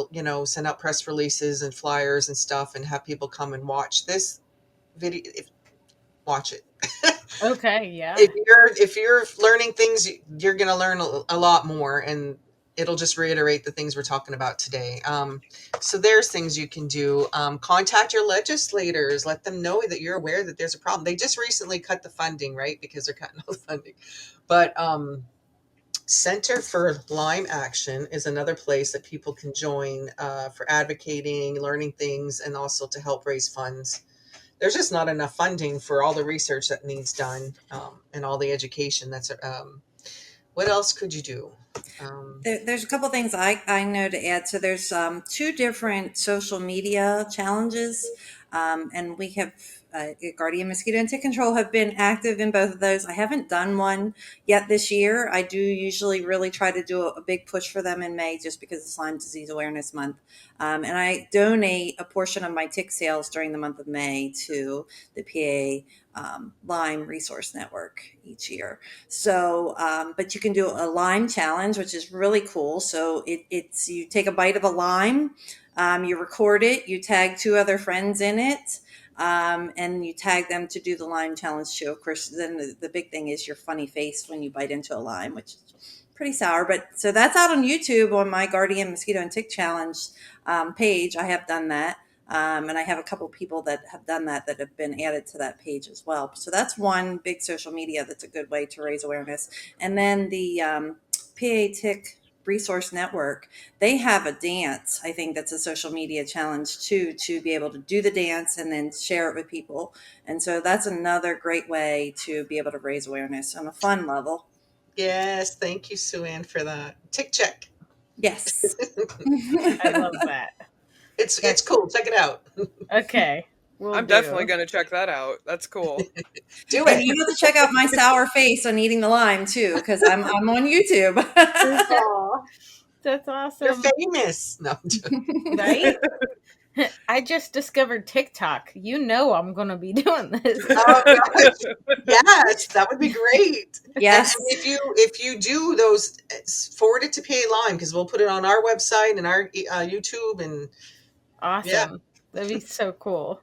send out press releases and flyers and stuff, and have people come and watch this video. Watch it. Okay, yeah. If you're learning things, you're going to learn a lot more, and it'll just reiterate the things we're talking about today. So there's things you can do. Contact your legislators. Let them know that you're aware that there's a problem. They just recently cut the funding, right? Because they're cutting all the funding. But Center for Lyme Action is another place that people can join for advocating, learning things, and also to help raise funds. There's just not enough funding for all the research that needs done, and all the education that's what else could you do? There's a couple things I know to add. So there's two different social media challenges, and we have Guardian Mosquito and Tick Control have been active in both of those. I haven't done one yet this year. I do usually really try to do a big push for them in May just because it's Lyme Disease Awareness Month. And I donate a portion of my tick sales during the month of May to the PA Lyme Resource Network each year. So, but you can do a Lyme challenge, which is really cool. So it's you take a bite of a lime, you record it, you tag 2 other friends in it, and you tag them to do the Lyme challenge too. Of course, then the big thing is your funny face when you bite into a lime, which is pretty sour. But so that's out on YouTube on my Guardian Mosquito and Tick Challenge page. I have done that. And I have a couple people that have done that have been added to that page as well. So that's one big social media that's a good way to raise awareness. And then the PA Tick Resource Network, they have a dance, I think that's a social media challenge too, to be able to do the dance and then share it with people. And so that's another great way to be able to raise awareness on a fun level. Yes, thank you, Sueann, for that. Tick check. Yes. I love that. It's cool. Check it out. Okay. I'm definitely going to check that out. That's cool. Do And it. you have to check out my sour face on eating the lime too, because I'm on YouTube. That's awesome. You're famous. No, I'm joking. Right? I just discovered TikTok. You know I'm going to be doing this. Oh, gosh. Yes, that would be great. Yes. And if you do those, forward it to PA Lyme, because we'll put it on our website and our YouTube. And Awesome. Yeah. That'd be so cool.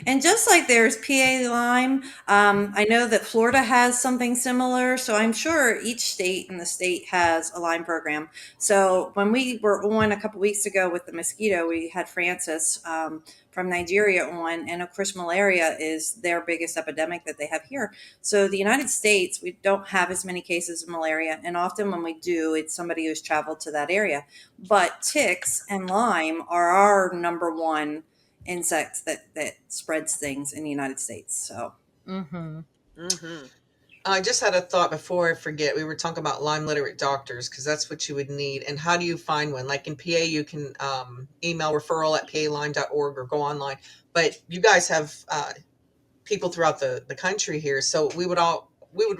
And just like there's PA Lyme, I know that Florida has something similar. So I'm sure each state in the state has a Lyme program. So when we were on a couple weeks ago with the mosquito, we had Francis from Nigeria on. And of course, malaria is their biggest epidemic that they have here. So the United States, we don't have as many cases of malaria. And often when we do, it's somebody who's traveled to that area. But ticks and Lyme are our number one insects that spreads things in the United States. So I just had a thought before I forget. We were talking about Lyme Literate Doctors, because that's what you would need. And how do you find one? Like in PA, you can email referral@palyme.org or go online. But you guys have people throughout the country here, so I would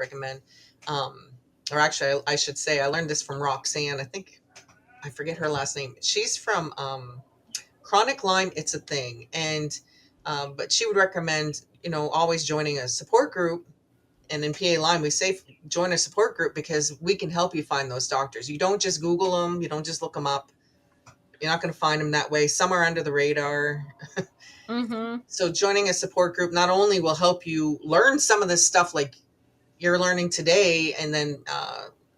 recommend, or actually, I should say, I learned this from Roxanne. I forget her last name. She's from Chronic Lyme, It's a Thing. And, but she would recommend, always joining a support group. And in PA Lyme, we say join a support group because we can help you find those doctors. You don't just Google them. You don't just look them up. You're not going to find them that way. Some are under the radar. So joining a support group not only will help you learn some of this stuff like you're learning today, and then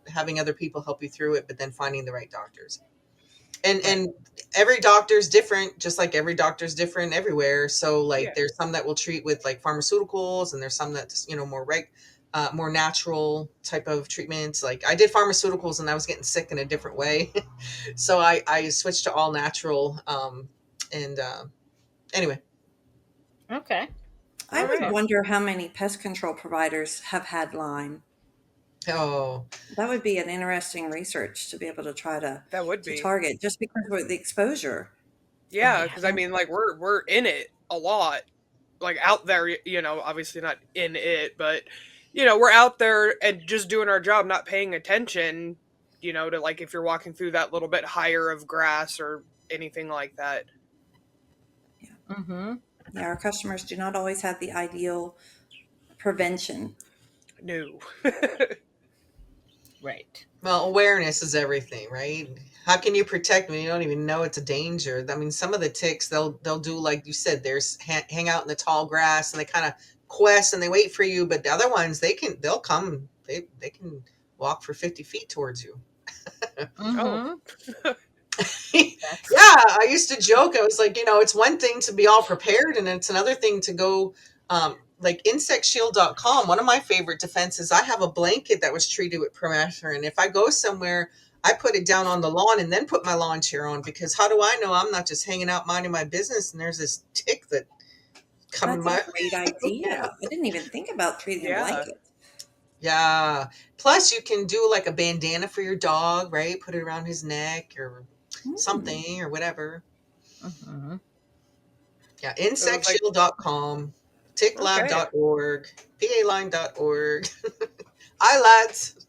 having other people help you through it, but then finding the right doctors. And every doctor's different, just like every doctor's different everywhere. So there's some that will treat with like pharmaceuticals, and there's some that's, more natural type of treatments. Like I did pharmaceuticals and I was getting sick in a different way. So I switched to all natural. Anyway. Okay. I would wonder how many pest control providers have had Lyme. Oh, that would be an interesting research to be able to try to target, just because of the exposure. Yeah, because I mean, like we're in it a lot, like out there. Obviously not in it, but we're out there and just doing our job, not paying attention. To like if you're walking through that little bit higher of grass or anything like that. Yeah. Yeah, our customers do not always have the ideal prevention. No. Right. Well, awareness is everything, right? How can you protect when you don't even know it's a danger? I mean, some of the ticks, they'll do like you said, there's hang out in the tall grass and they kind of quest and they wait for you. But the other ones, they'll come. They can walk for 50 feet towards you. Oh. Yeah, I used to joke. I was like, it's one thing to be all prepared, and it's another thing to go like insectshield.com, one of my favorite defenses, I have a blanket that was treated with permethrin. If I go somewhere, I put it down on the lawn and then put my lawn chair on, because how do I know I'm not just hanging out minding my business and there's this tick that coming That's my a great idea. Yeah. I didn't even think about treating a Yeah. blanket. Yeah. Plus you can do like a bandana for your dog, right? Put it around his neck or something or whatever. Mm-hmm. Yeah. So it's like, Insectshield.com, ticklab.org, paline.org. iLads,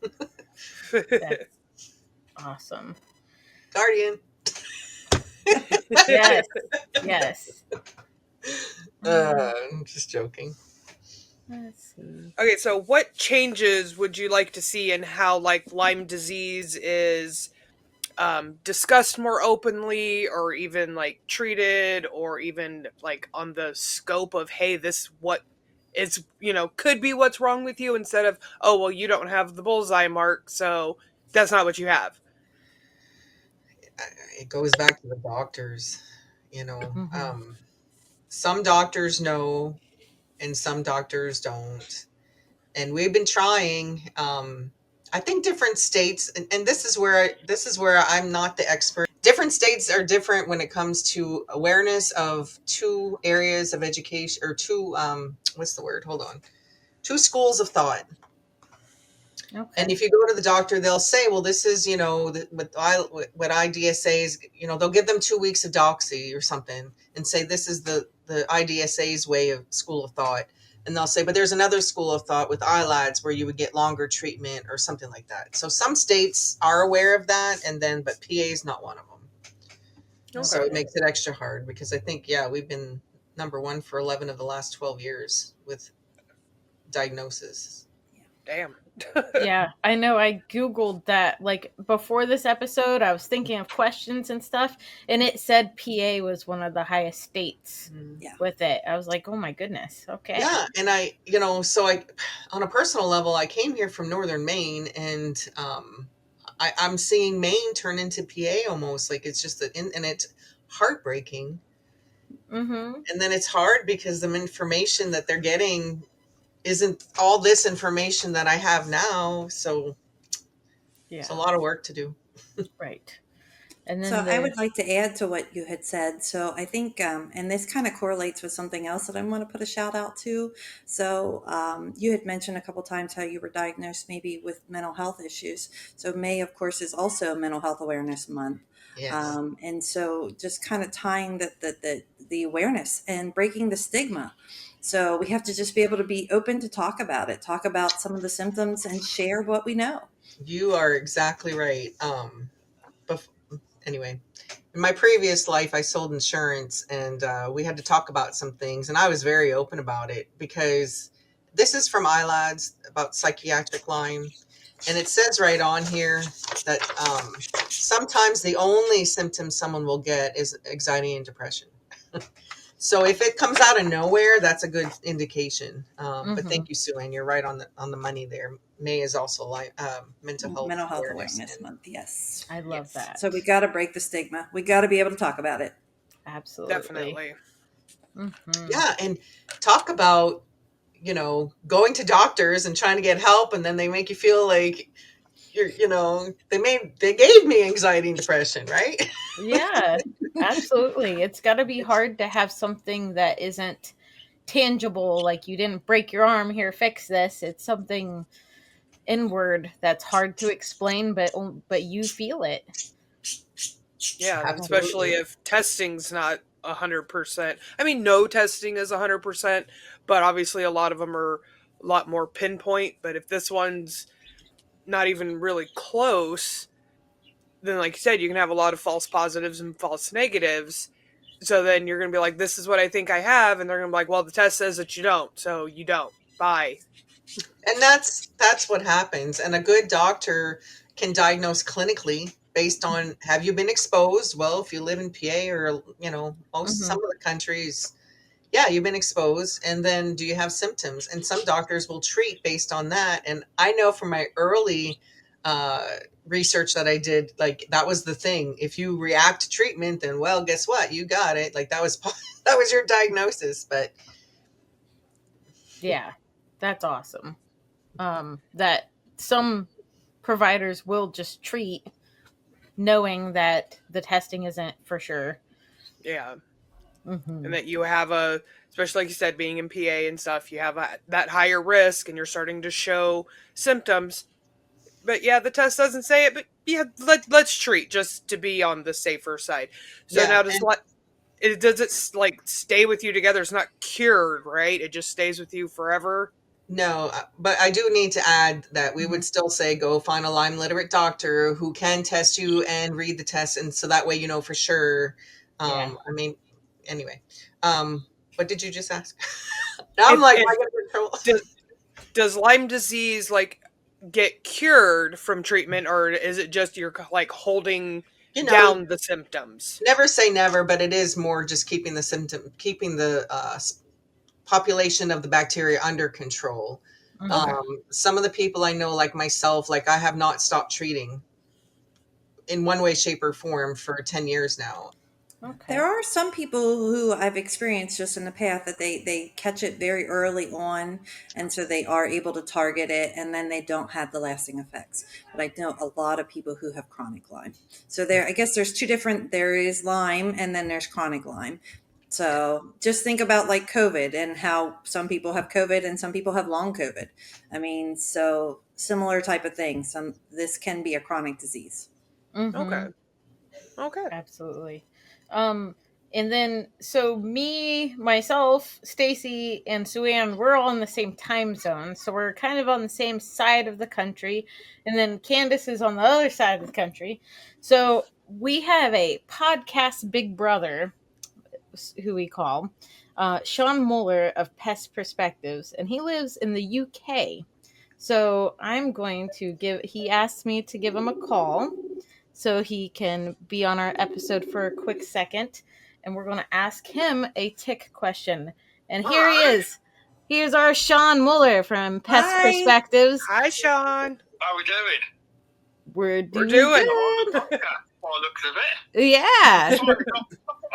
That's awesome. Guardian. Yes. Yes. I'm just joking. Let's see. okay, so what changes would you like to see in how like Lyme disease is discussed more openly, or even like treated, or even like on the scope of, hey, this what is, could be what's wrong with you, instead of, oh well, you don't have the bullseye mark, so that's not what you have. It goes back to the doctors, Mm-hmm. some doctors know and some doctors don't. And we've been trying. I think different states, and this is where I'm not the expert. Different states are different when it comes to awareness of two areas of education, or two, what's the word? Hold on. Two schools of thought. Okay. And if you go to the doctor, they'll say, well, this is, what IDSA is, they'll give them 2 weeks of doxy or something and say, this is the IDSA's way of school of thought. And they'll say, but there's another school of thought with iLads where you would get longer treatment or something like that. So some states are aware of that, but PA is not one of them. So it makes it extra hard, because I think, we've been number one for 11 of the last 12 years with diagnosis. Damn. Yeah, I know. I Googled that like before this episode. I was thinking of questions and stuff, and it said PA was one of the highest states with it. I was like, oh my goodness. Okay. Yeah. And so on a personal level, I came here from Northern Maine, and I'm seeing Maine turn into PA almost. Like it's just and it's heartbreaking. Mm-hmm. And then it's hard because the information that they're getting isn't all this information that I have now. So it's a lot of work to do. Right. And then So I would like to add to what you had said. So I think, and this kind of correlates with something else that I want to put a shout out to. So you had mentioned a couple times how you were diagnosed maybe with mental health issues. So May, of course, is also Mental Health Awareness Month. Yes. And so just kind of tying the awareness and breaking the stigma. So we have to just be able to be open to talk about it, talk about some of the symptoms, and share what we know. You are exactly right. Anyway, in my previous life, I sold insurance, and we had to talk about some things, and I was very open about it, because this is from iLads about psychiatric Lyme, and it says right on here that sometimes the only symptoms someone will get is anxiety and depression. So if it comes out of nowhere, that's a good indication. But thank you, Sueann. You're right on the money there. May is also mental health awareness month. Yes, I love that. So we got to break the stigma. We got to be able to talk about it. Absolutely. Definitely. Mm-hmm. Yeah, and talk about going to doctors and trying to get help, and then they make you feel like they gave me anxiety and depression, right? Yeah, absolutely. It's got to be hard to have something that isn't tangible, like you didn't break your arm, here, fix this. It's something inward that's hard to explain, but you feel it. Yeah, Absolutely. especially if testing's not 100%. I mean, no testing is 100%, but obviously a lot of them are a lot more pinpoint. But if this one's not even really close, then like you said, you can have a lot of false positives and false negatives. So then you're going to be like, this is what I think I have. And they're going to be like, well, the test says that you don't. So you don't. Bye. And that's what happens. And a good doctor can diagnose clinically based on, have you been exposed? Well, if you live in PA or, some of the countries, you've been exposed. And then do you have symptoms? And some doctors will treat based on that. And I know from my early research that I did, like that was the thing. If you react to treatment, then, well, guess what? You got it. Like that was your diagnosis. But Yeah, that's awesome. That some providers will just treat knowing that the testing isn't for sure. Yeah. Mm-hmm. And that you have especially like you said, being in PA and stuff, you have that higher risk and you're starting to show symptoms. But yeah, the test doesn't say it, but yeah, let's treat just to be on the safer side. So Yeah, now does it like stay with you together? It's not cured, right? It just stays with you forever. no, but I do need to add that we would still say go find a Lyme Literate doctor who can test you and read the test, and so that way you know for sure. Yeah. I mean, anyway, what did you just ask? Now I'm like, I got control. Does Lyme disease like get cured from treatment, or is it just you're like holding You know, down the symptoms? never say never, but it is more just keeping the population of the bacteria under control. Okay. Some of the people I know, like myself, like I have not stopped treating in one way, shape, or form for 10 years now. Okay. There are some people who I've experienced just in the past that they catch it very early on, and so they are able to target it, and then they don't have the lasting effects. But I know a lot of people who have chronic Lyme. So I guess there's two different. There is Lyme, and then there's chronic Lyme. So just think about like COVID and how some people have COVID and some people have long COVID. I mean, so similar type of thing. This can be a chronic disease. Mm-hmm. Okay. Absolutely. And then so me, myself, Stacy, and Sueann, we're all in the same time zone, so we're kind of on the same side of the country. And then Kandyce is on the other side of the country. So we have a podcast big brother, who we call Sean Muller of Pest Perspectives, and he lives in the UK. So I'm going to he asked me to give him a call so he can be on our episode for a quick second. And we're going to ask him a tick question. And here he is. Here's our Sean Muller from Pest Hi. Perspectives. Hi, Sean. How are we doing? We're doing. Good. By the looks of it. Yeah. I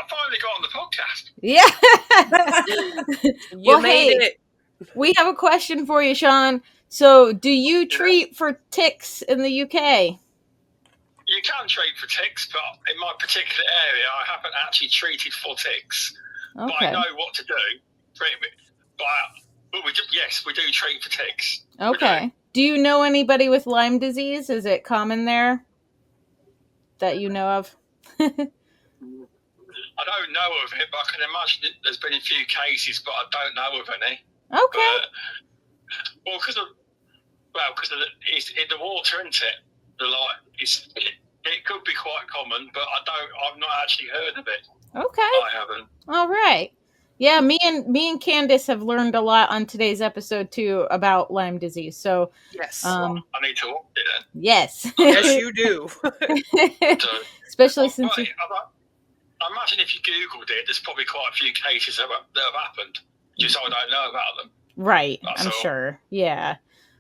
finally got on the podcast. Yeah. You made it. We have a question for you, Sean. So, do you treat for ticks in the UK? You can treat for ticks, but in my particular area, I haven't actually treated for ticks. Okay. But I know what to do. But we do treat for ticks. Okay. Do you know anybody with Lyme disease? Is it common there that you know of? I don't know of it, but I can imagine there's been a few cases, but I don't know of any. Okay. Because it's in the water, isn't it? It could be quite common, but I've not actually heard of it. Okay. I haven't. All right. Yeah, me and Kandyce have learned a lot on today's episode too about Lyme disease. So yes, I need to watch it then. Yes. Yes, you do. Especially since I imagine if you Googled it, there's probably quite a few cases that have happened. Just I don't know about them. Right. That's I'm all. Sure. Yeah.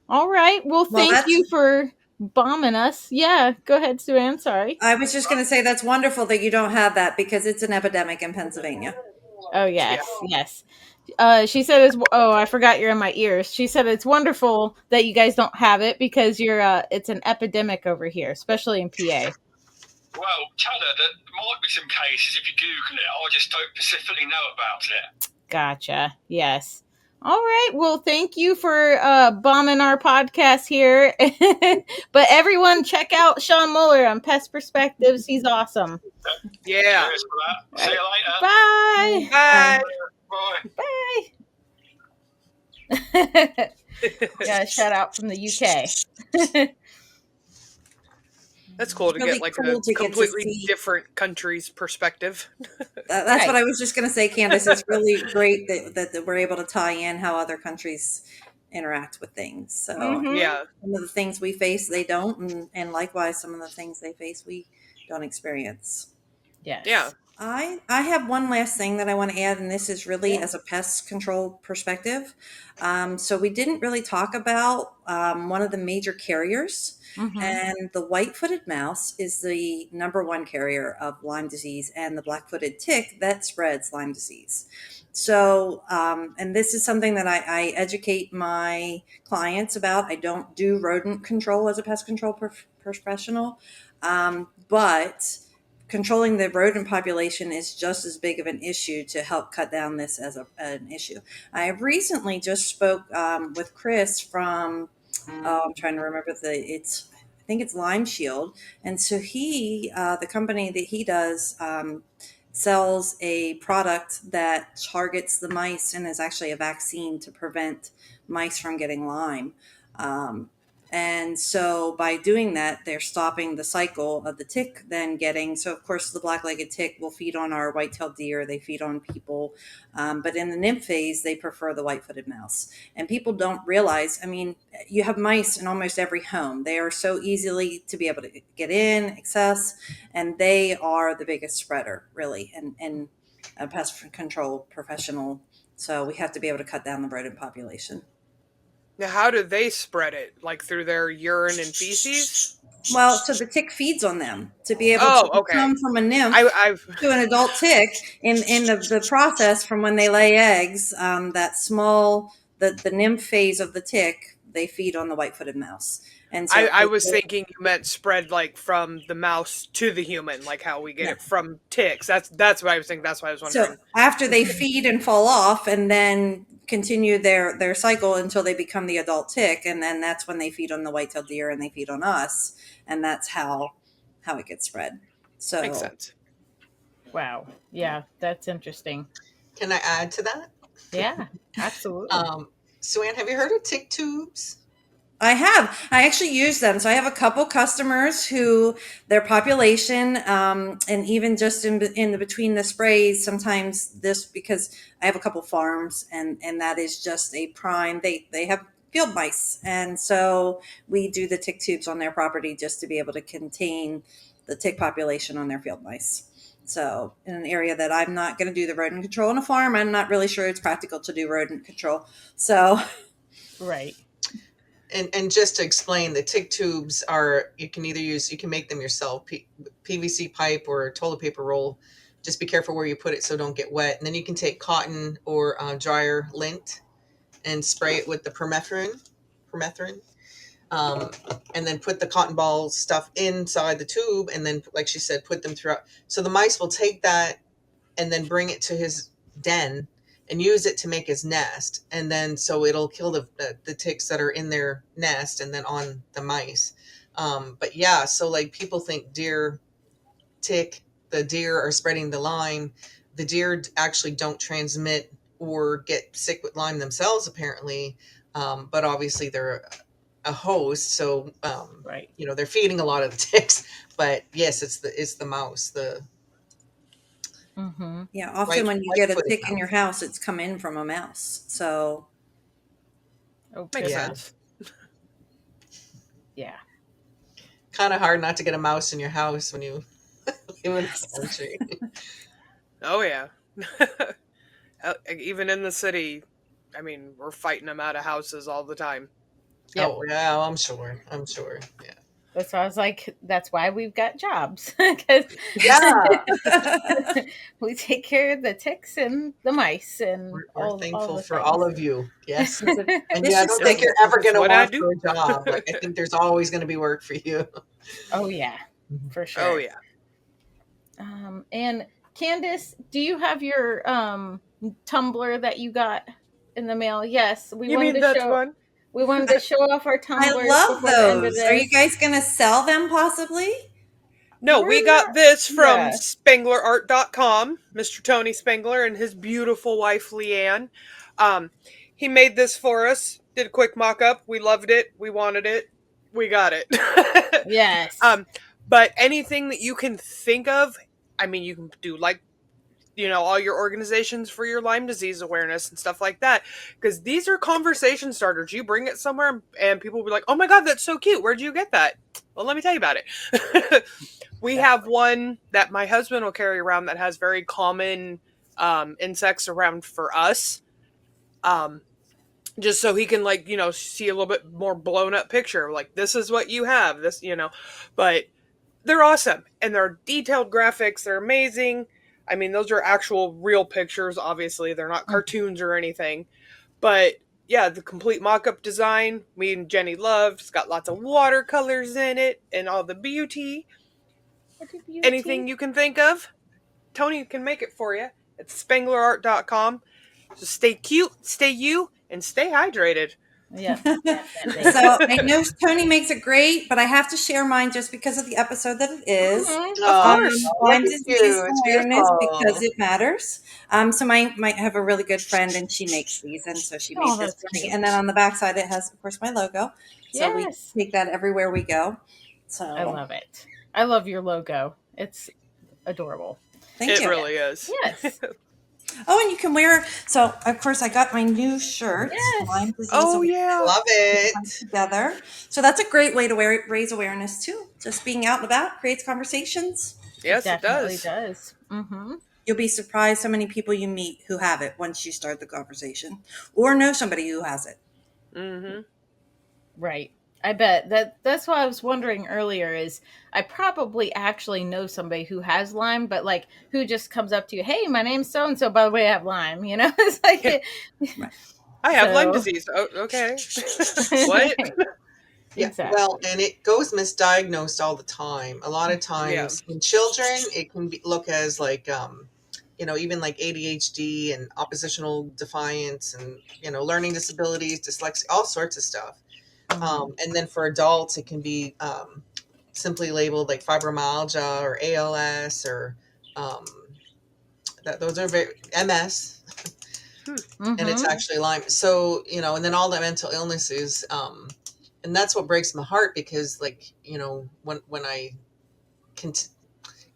All right. Well, thank you for bombing us. Yeah. Go ahead, Sueann. Sorry. I was just going to say that's wonderful that you don't have that because it's an epidemic in Pennsylvania. Oh, yes. Yeah. Yes. She said, I forgot you're in my ears. She said it's wonderful that you guys don't have it because it's an epidemic over here, especially in PA. Well, tell her that there might be some cases if you Google it. I just don't specifically know about it. Gotcha. Yes. All right. Well, thank you for bombing our podcast here. But everyone, check out Sean Muller on Pest Perspectives. He's awesome. Yeah. Cheers for that. See you later. Bye. Bye. Bye. Yeah, shout out from the UK. That's cool to Really get like cool a to get to completely see. different country's perspective. That's Right. what I was just going to say, Kandyce. It's really great that we're able to tie in how other countries interact with things. So Mhm. Yeah. some of the things we face, they don't. And likewise, some of the things they face, we don't experience. Yes. Yeah. I have one last thing that I want to add, and this is really as a pest control perspective. So we didn't really talk about one of the major carriers, and the white-footed mouse is the #1 carrier of Lyme disease, and the black-footed tick that spreads Lyme disease. So, and this is something that I educate my clients about. I don't do rodent control as a pest control professional, but controlling the rodent population is just as big of an issue to help cut down this as an issue. I recently just spoke with Chris from, I'm trying to remember I think it's Lime Shield. And so the company that he does, sells a product that targets the mice and is actually a vaccine to prevent mice from getting Lyme. And so by doing that, they're stopping the cycle of the tick then getting, so of course the black-legged tick will feed on our white-tailed deer, they feed on people, but in the nymph phase, they prefer the white-footed mouse. And people don't realize, I mean, you have mice in almost every home. They are so easily to be able to get in, access, and they are the biggest spreader, really, and a pest control professional. So we have to be able to cut down the rodent population. Now, how do they spread it? Like through their urine and feces? Well, so the tick feeds on them to be able to come from a nymph to an adult tick in the process from when they lay eggs. That small, the nymph phase of the tick, they feed on the white-footed mouse. And so I was thinking you meant spread like from the mouse to the human, like how we get it from ticks. That's what I was thinking. That's why I was wondering. So after they feed and fall off, and then continue their cycle until they become the adult tick, and then that's when they feed on the white-tailed deer and they feed on us, and that's how it gets spread. So makes sense. Wow. Yeah, that's interesting. Can I add to that? Yeah, absolutely. Sueann, have you heard of tick tubes? I have. I actually use them. So I have a couple customers who their population, and even just in the between the sprays, sometimes because I have a couple farms and that is just a prime. They have field mice. And so we do the tick tubes on their property just to be able to contain the tick population on their field mice. So in an area that I'm not going to do the rodent control on a farm, I'm not really sure it's practical to do rodent control. So. Right. And just to explain, the tick tubes are, you can make them yourself, PVC pipe or toilet paper roll. Just be careful where you put it so don't get wet. And then you can take cotton or dryer lint and spray it with the permethrin, and then put the cotton ball stuff inside the tube, and then, like she said, put them throughout. So the mice will take that and then bring it to his den and use it to make his nest. And then, so it'll kill the ticks that are in their nest and then on the mice. But yeah, so like people think the deer are spreading the Lyme. The deer actually don't transmit or get sick with Lyme themselves, apparently. But obviously they're a host. So, right. They're feeding a lot of the ticks, but yes, it's the mouse, Yeah, often when you get a tick in your house, it's come in from a mouse. So makes sense. Yeah. Kind of hard not to get a mouse in your house when you live in this country. Oh yeah. Even in the city, I mean, we're fighting them out of houses all the time. Yep. Oh yeah, I'm sure. Yeah. That's why I was like, that's why we've got jobs. Because we take care of the ticks and the mice, and we're thankful for things. all of you. Yes. And yeah, I don't think you're ever going to want for a job. Like, I think there's always going to be work for you. Oh yeah, for sure. Oh yeah. And Kandyce, do you have your tumbler that you got in the mail? Yes, we wanted to show off our tumblers. I love those. Are you guys going to sell them possibly? No, we got this from SpenglerArt.com, Mr. Tony Spengler and his beautiful wife, Leanne. He made this for us, did a quick mock-up. We loved it. We wanted it. We got it. Yes. But anything that you can think of, I mean, you can do like, all your organizations for your Lyme disease awareness and stuff like that. Because these are conversation starters. You bring it somewhere and people will be like, oh my God, that's so cute. Where'd you get that? Well, let me tell you about it. We have one that my husband will carry around that has very common insects around for us. Just so he can, like, see a little bit more blown up picture. Like, this is what you have. But they're awesome. And they're detailed graphics. They're amazing. I mean, those are actual real pictures, obviously. They're not cartoons or anything. But yeah, the complete mock-up design, me and Jenny loved. It's got lots of watercolors in it and all the beauty. Anything you can think of, Tony can make it for you. It's spanglerart.com. So stay cute, stay you, and stay hydrated. Yeah. So I know Tony makes it great, but I have to share mine just because of the episode that it is. Of course. Lyme disease awareness because it matters. So I have a really good friend, and she makes these, and so she made this for me. And then on the back side, it has, of course, my logo. So we take that everywhere we go. So I love it. I love your logo. It's adorable. Thank you. It really is. Yes. Oh, and you can wear. So of course, I got my new shirt. Yes. Lyme disease yeah, love it. Together. So that's a great way to raise awareness too. Just being out and about creates conversations. Yes, it definitely does. does. Mm-hmm. You'll be surprised how many people you meet who have it once you start the conversation, or know somebody who has it. Mm-hmm. Right. I bet that's what I was wondering earlier is I probably actually know somebody who has Lyme, but like who just comes up to you, hey, my name's so-and-so, by the way, I have Lyme, It's like, right. I have Lyme disease. Oh, okay. What? Yeah, exactly. well, and it goes misdiagnosed all the time. A lot of times in children, it can look as like, even like ADHD and oppositional defiance and, learning disabilities, dyslexia, all sorts of stuff. And then for adults, it can be simply labeled like fibromyalgia or ALS or those are MS. And it's actually Lyme. So, and then all the mental illnesses. And that's what breaks my heart because, like, when I can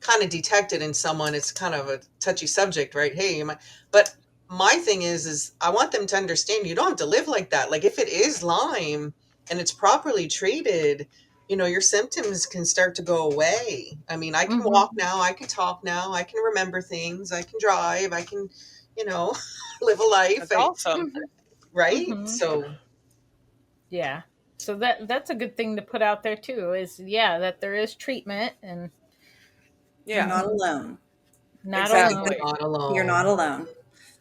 kind of detect it in someone, it's kind of a touchy subject, right? Hey, but my thing is I want them to understand you don't have to live like that. Like if it is Lyme and it's properly treated, your symptoms can start to go away. I mean, I can walk now, I can talk now, I can remember things, I can drive, I can, live a life. That's awesome. Right? So yeah. So that's a good thing to put out there too, is that there is treatment and you're not alone. Not alone. You're not alone.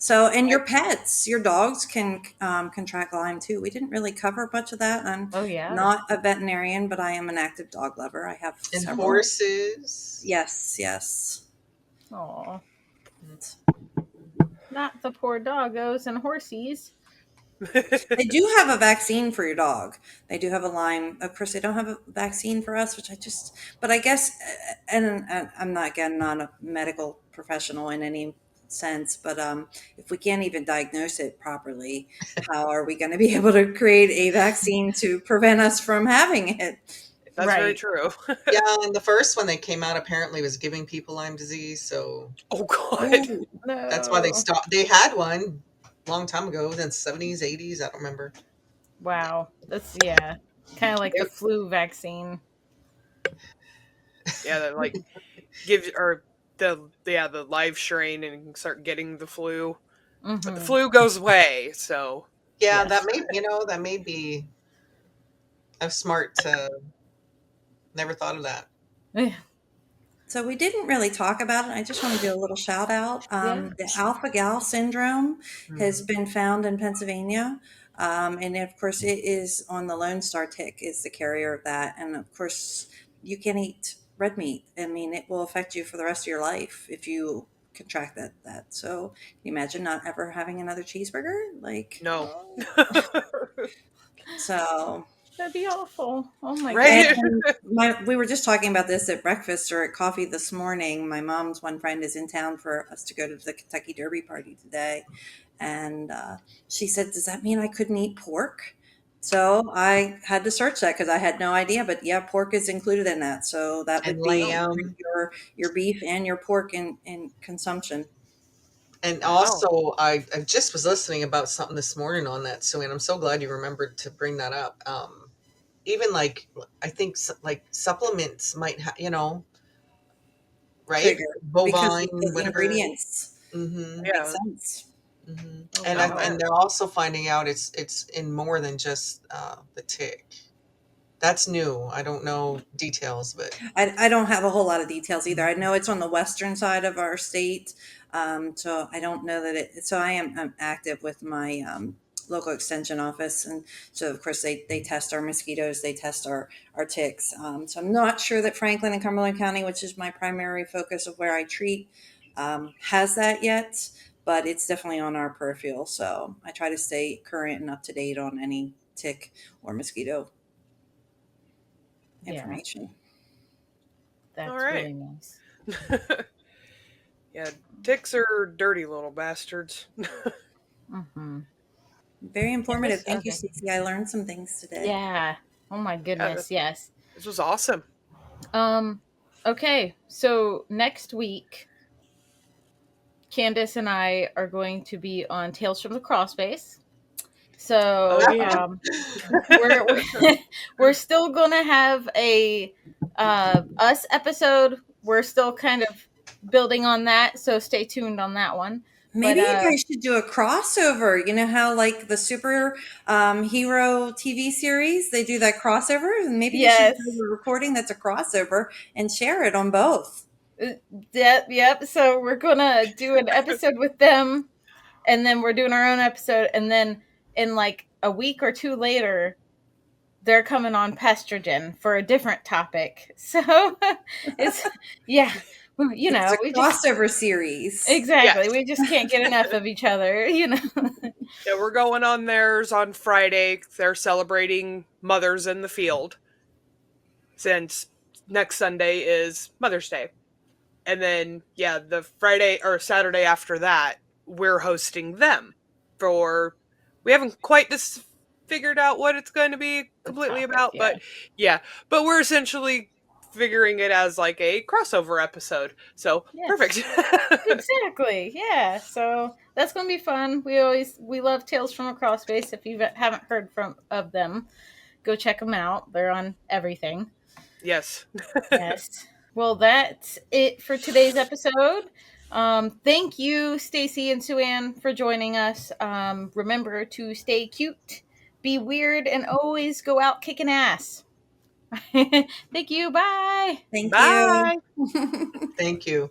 So, and your pets, your dogs can contract Lyme too. We didn't really cover much of that. I'm not a veterinarian, but I am an active dog lover. I have several. Horses. Yes. Aw. Not the poor doggos and horsies. They do have a vaccine for your dog. They do have a Lyme. Of course, they don't have a vaccine for us, but I guess, and I'm not a medical professional in any sense, but if we can't even diagnose it properly, how are we going to be able to create a vaccine to prevent us from having it? That's very true. Yeah, and the first one that came out apparently was giving people Lyme disease. So, oh god, no. That's why they stopped. They had one long time ago, in the 70s, 80s. I don't remember. Wow, that's kind of like the flu vaccine. Yeah, that like gives or the live strain and start getting the flu, but the flu goes away. So that may be a smart. Never thought of that. So we didn't really talk about it. I just want to do a little shout out. The alpha-gal syndrome has been found in Pennsylvania. And of course it is on the Lone Star tick is the carrier of that. And of course you can't eat red meat. I mean, it will affect you for the rest of your life if you contract that. So can you imagine not ever having another cheeseburger? Like, no. So that'd be awful. Oh my god. We were just talking about this at breakfast or at coffee this morning. My mom's one friend is in town for us to go to the Kentucky Derby party today. And she said, does that mean I couldn't eat pork? So I had to search that because I had no idea. But yeah, pork is included in that. So that would be your beef and your pork in consumption. And also, I just was listening about something this morning on that, Sueann. I'm so glad you remembered to bring that up. even like, I think like supplements might right? Trigger, because Bovine, of the whatever. ingredients. Mm-hmm. Yeah. Makes sense. Mm-hmm. Oh, And wow. and they're also finding out it's in more than just the tick. That's new. I don't know details, but I don't have a whole lot of details either. I know it's on the western side of our state, so I don't know that it. So I'm active with my local extension office, and so of course they test our mosquitoes, they test our ticks. So I'm not sure that Franklin and Cumberland County, which is my primary focus of where I treat, has that yet, but it's definitely on our peripheral. So I try to stay current and up to date on any tick or mosquito Yeah, information. that's All right. really nice. Yeah, ticks are dirty little bastards. Mm-hmm. Very informative. Thank you, Okay. Stacey. I learned some things today. Yeah. Oh my goodness. Yes. This was awesome. Okay. So next week, Kandyce and I are going to be on Tales from the Crawlspace. So Oh, yeah. we're still gonna have a us episode. We're still kind of building on that, so stay tuned on that one. Maybe But, you guys should do a crossover. You know how like the super hero TV series, they do that crossover? And maybe you should yes. do a recording that's a crossover and share it on both. Yep. So we're gonna do an episode with them, and then we're doing our own episode, and then in like a week or two later, they're coming on Pestrogen for a different topic. So it's you know, It's a crossover series. exactly. Yes. We just can't get enough of each other, you know. Yeah, we're going on theirs on Friday. They're celebrating Mothers in the Field, since next Sunday is Mother's Day. And then, yeah, the Friday or Saturday after that, we're hosting them for. We haven't quite figured out what it's going to be completely topic, about, but but we're essentially figuring it as like a crossover episode. So Yes. perfect. Exactly. Yeah. So that's gonna be fun. We love Tales from a Crawlspace. If you haven't heard of them, go check them out. They're on everything. Yes. Yes. Well, that's it for today's episode. Thank you, Stacy and Sueann, for joining us. Remember to stay cute, be weird, and always go out kicking ass. Thank you. Bye. Thank Bye. you. thank you.